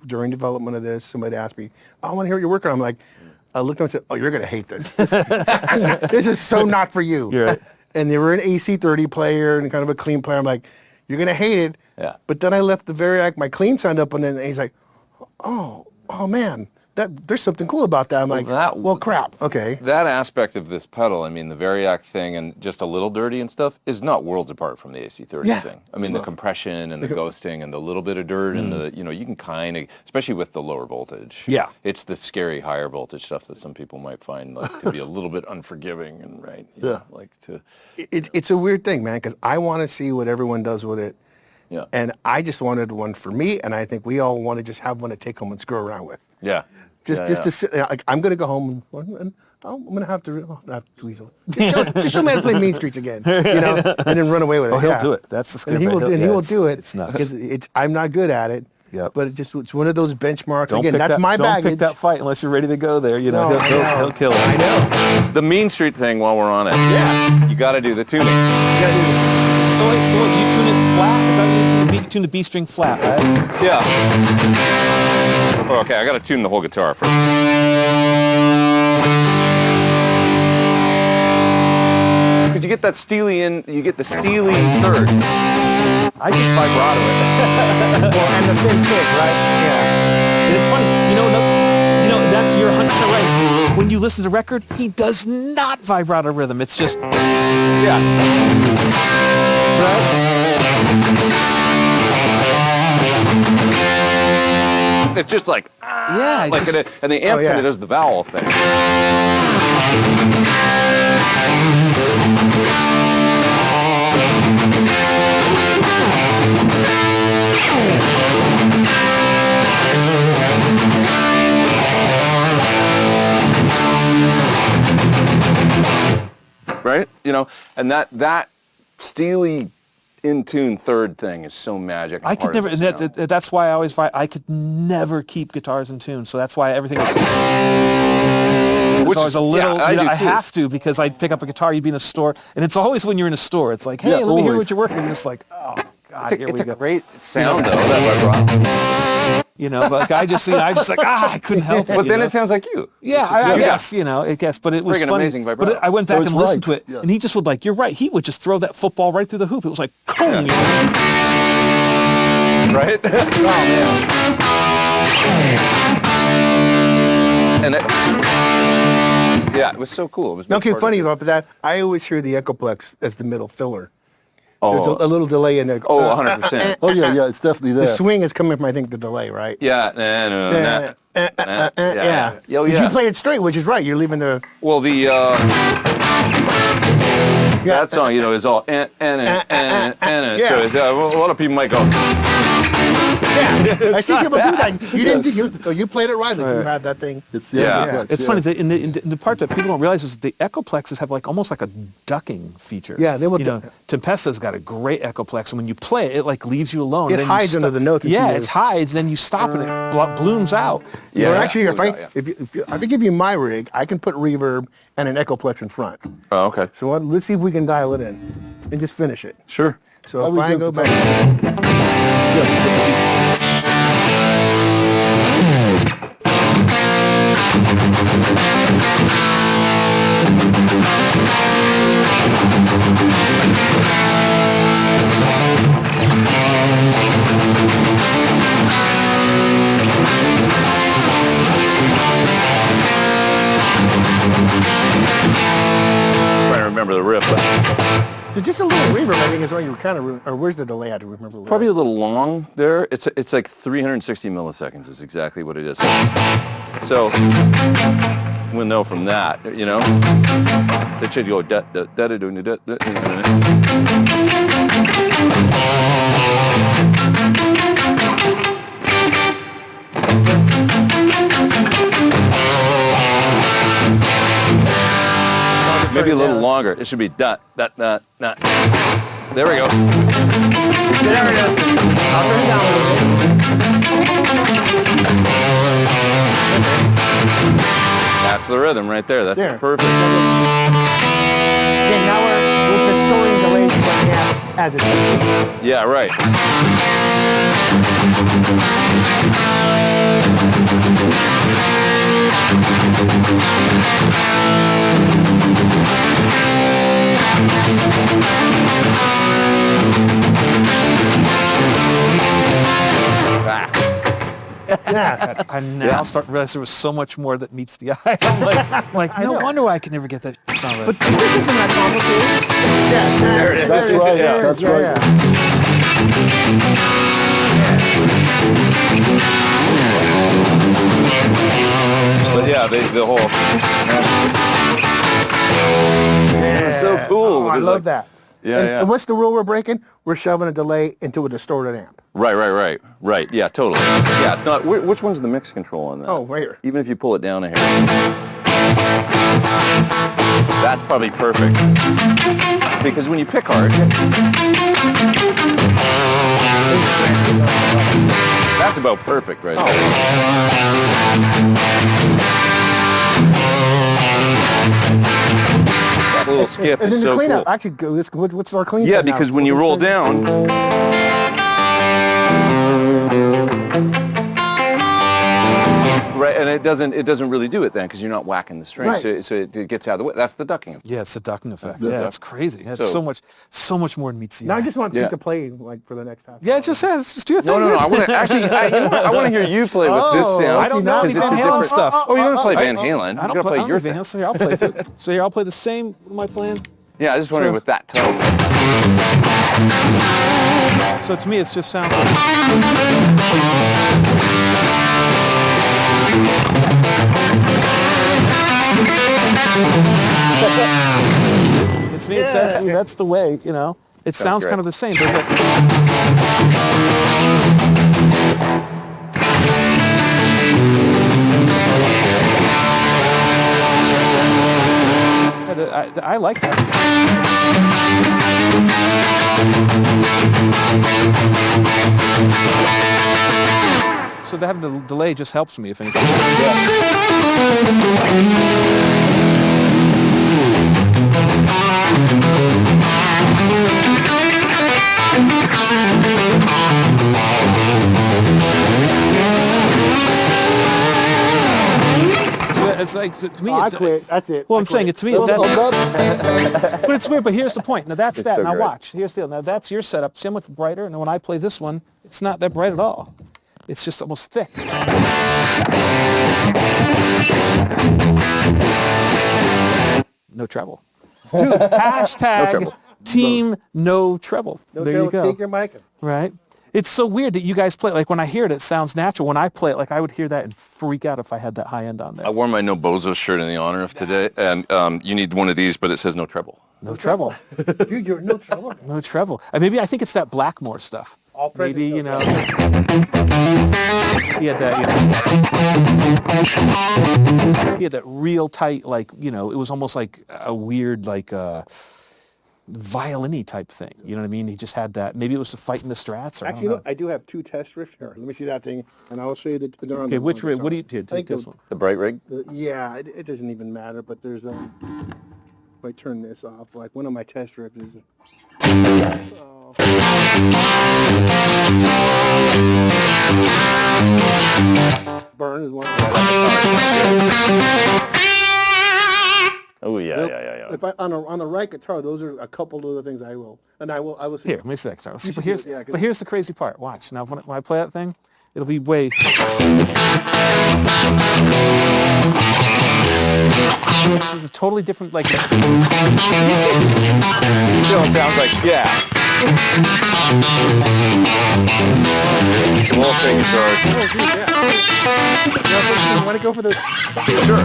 during development of this, somebody asked me, I want to hear what you're working on. I'm like, I looked at them and said, oh, you're going to hate this. This is so not for you. You're right. And they were an AC30 player and kind of a clean player. I'm like, you're going to hate it. Yeah. But then I left the Variac, my clean sound up, and then he's like, oh man, there's something cool about that. I'm like, well, crap. Okay. That aspect of this pedal, I mean, the Variac thing and just a little dirty and stuff is not worlds apart from the AC30 thing. I mean, the compression and the ghosting and the little bit of dirt and the, you can kind of, especially with the lower voltage. Yeah. It's the scary higher voltage stuff that some people might find like to be a little bit unforgiving and you know, like to. It's a weird thing, man, because I want to see what everyone does with it. Yeah. And I just wanted one for me, and I think we all want to just have one to take home and screw around with. Yeah. Just to sit. Like, I'm going to go home and I'm going to have to weasel. Just show me how to play Mean Streets again, and then run away with it. Oh, he'll do it. That's the scary And he will. part. And he will do it. It's nuts. I'm not good at it. Yep. But it's one of those benchmarks. Don't Again, pick that's that, my don't baggage. pick that fight unless you're ready to go there. No, I know. He'll kill it. I know. The Mean Street thing while we're on it. Yeah. You got to do the tuning. You gotta do it. So what, you tune it flat? Is that what you tune? You tune the B string flat, right? Yeah. Oh, okay, I got to tune the whole guitar first. Because you get that steely you get the steely third. I just vibrato it. Well, and the thin kick, right? Yeah. And it's funny, that's you're 100% right. When you listen to the record, he does not vibrato rhythm. It's just Yeah. It's just like, yeah, like just, and the amp kind of does the vowel thing. Right? And that steely in tune third thing is so magic. I could never. That's why I could never keep guitars in tune. So that's why everything is. It's always a little. I have to because I'd pick up a guitar. You'd be in a store, and it's always when you're in a store. It's like, hey, let me hear what you're working. And it's like, oh God, here we go. It's a great sound though. That vibrato. But I just like, I couldn't help it. But then it sounds like you. Yeah, I guess, but it was Friggin' funny. amazing vibrato. But I went back and listened to it, yeah. and he just would you're right, he would just throw that football right through the hoop. It was like, boom. Right? Oh, man. And it was so cool. It was Okay, funny about that. I always hear the Echoplex as the middle filler. There's a little delay in there. 100%. Oh yeah, it's definitely there. The swing is coming from, I think, the delay, right? Yeah. Yeah. Oh, If yeah. you play it straight, which is right, you're leaving the... Well, that song, is all So it's, a lot of people might go. Yeah, I see people do that. You played it right if you had that thing. It's It's funny, in the part that people don't realize is the Echoplexes have almost like a ducking feature. Yeah, they will. Tempesta's got a great Echoplex, and when you play it, it leaves you alone. It hides under the notes. Yeah, it hides, then you stop and it blooms out. Yeah. Or actually, if I give you my rig, I can put reverb and an Echoplex in front. Oh, okay. So let's see if we can dial it in and just finish it. Sure. So if I go back... Trying to remember the riff. So just a little reverb, I think, is what you were kind of, or where's the delay? I don't remember. Probably a little long there. It's like 360 milliseconds is exactly what it is. So we'll know from that, you know. It should go da da da da da da da. Maybe a little longer. It should be da da da da. There we go. There it is. I'll turn it down a little bit. That's the rhythm right there. That's perfect. Okay, now we're distorting delays from the amp as it should be. Yeah, right. Yeah, I now start to realize there was so much more that meets the eye. I'm like no wonder why I could never get that sound right. But this isn't that complicated. Yeah, There it is. That's right. Yeah, That's yeah, right. yeah. But yeah, the whole. It's so cool. Oh, I love that. Yeah, yeah. And what's the rule we're breaking? We're shoving a delay into a distorted amp. Right. Yeah, totally. Yeah, it's not. Which one's the mix control on that? Oh, right here. Even if you pull it down a hair. That's probably perfect. Because when you pick hard, that's about perfect right there. That little skip And then is the so cleanup. cool. Actually, what's our clean Yeah, set now? because when you roll down, right, and it doesn't really do it then because you're not whacking the strings, Right. so it gets out of the way. That's the ducking effect. Yeah, it's a ducking effect. Yeah, it's crazy. It's So- so much more than meets the Now eye. I just want Yeah. Pete to play like for the next half. Yeah, it just says just do your thing. No. dude. I want to actually. You know what? I want to hear you play with this sound. I don't know any 'cause it's Van a Halen different- stuff. Oh, you're gonna play Van Halen. I You're don't gonna play your Van thing. Halen, so here I'll play. So here I'll play the same. What am I playing? Yeah, I just wondering with that tone. So to me, it just sounds like. It's me. It's that's the way, you know. It sounds great. kind of the same. There's that. I like that. So having the delay just helps me, if anything. It's like to me. I quit. That's it. Well, I I'm saying quit. it to me. That's, I'm done. but it's weird. But here's the point. Now that's that. so Now great. watch. Here's the deal. Now that's your setup. See how much brighter. And when I play this one, it's not that bright at all. It's just almost thick. No treble. Dude, hashtag treble. team no treble. No there trouble. you go. Take your mic. Right? It's so weird that you guys play it. Like when I hear it, it sounds natural. When I play it, like I would hear that and freak out if I had that high end on there. I wore my No Bozo shirt in the honor of today, and you need one of these, but it says no treble. No treble. Dude, you're no trouble. No treble. Maybe I think it's that Blackmore stuff. All presents, Maybe, no you know. treble. He had that, he had that real tight, like, you know, it was almost like a weird, like, violin-y type thing. You know what I mean? He just had that. Maybe it was the fighting the Strats. Or Actually, I you don't know, I do have two test riffs here. Let me see that thing, and I will show you the. Okay, which rig? What do you do? I think Take this one. The bright rig? Yeah, it doesn't even matter, but there's if I turn this off, like one of my test riffs is. Burn is one. Oh yeah. If I on the right guitar, those are a couple of the things I will see. Here, let me see that guitar. Let's see. You But should here's, do it, yeah, 'cause- but here's the crazy part. Watch. Now, when I play that thing, it'll be way... This is a totally different, like... Still sounds like, yeah. We'll take it ours. Oh, geez, yeah. You want to go for the... Sure.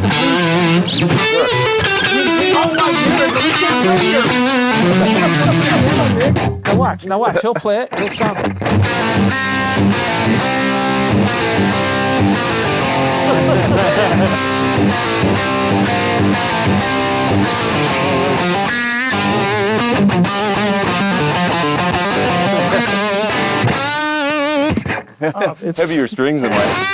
Now watch, he'll play it, it'll sound... Heavier strings in my...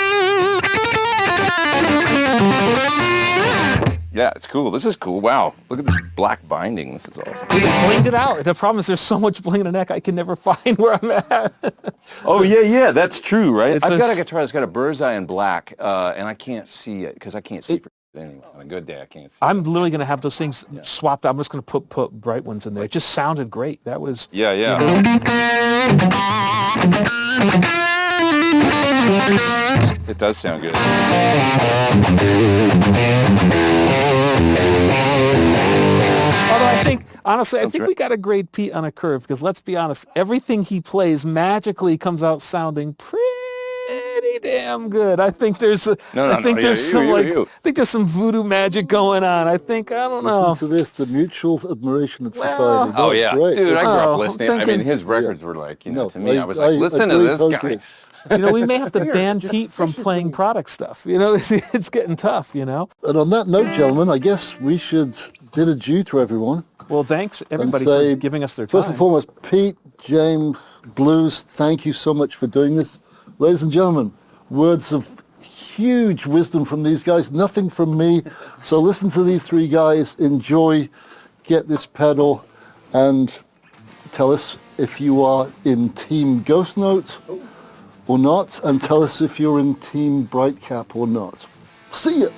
Yeah, it's cool. This is cool. Wow. Look at this black binding. This is awesome. We blinged it out. The problem is there's so much bling in the neck I can never find where I'm at. Oh, yeah, that's true, right? It's I've a got a s- guitar that's got a bird's eye in black, and I can't see it, because I can't see for anyway. On a good day, I can't see. I'm literally going to have those things swapped. I'm just going to put bright ones in there. It just sounded great. That was... Yeah. It does sound good. Although I think, honestly, I think right. we got to grade Pete on a curve because let's be honest, everything he plays magically comes out sounding pretty damn good. I think there's some voodoo magic going on. I don't know. Listen to this, the mutual admiration of society. Oh, That's yeah. great. Dude, I grew Oh, up listening. I mean, his records were like, No, to me, I was like, I listen to agree this totally. guy. We may have to ban Pete from playing product stuff. It's getting tough, And on that note, gentlemen, I guess we should bid adieu to everyone. Well, thanks everybody say, for giving us their time. First and foremost, Pete, James, Blues, thank you so much for doing this. Ladies and gentlemen, words of huge wisdom from these guys, nothing from me. So listen to these three guys, enjoy, get this pedal, and tell us if you are in Team Ghost Note or not, and tell us if you're in Team Bright Cap or not. See ya!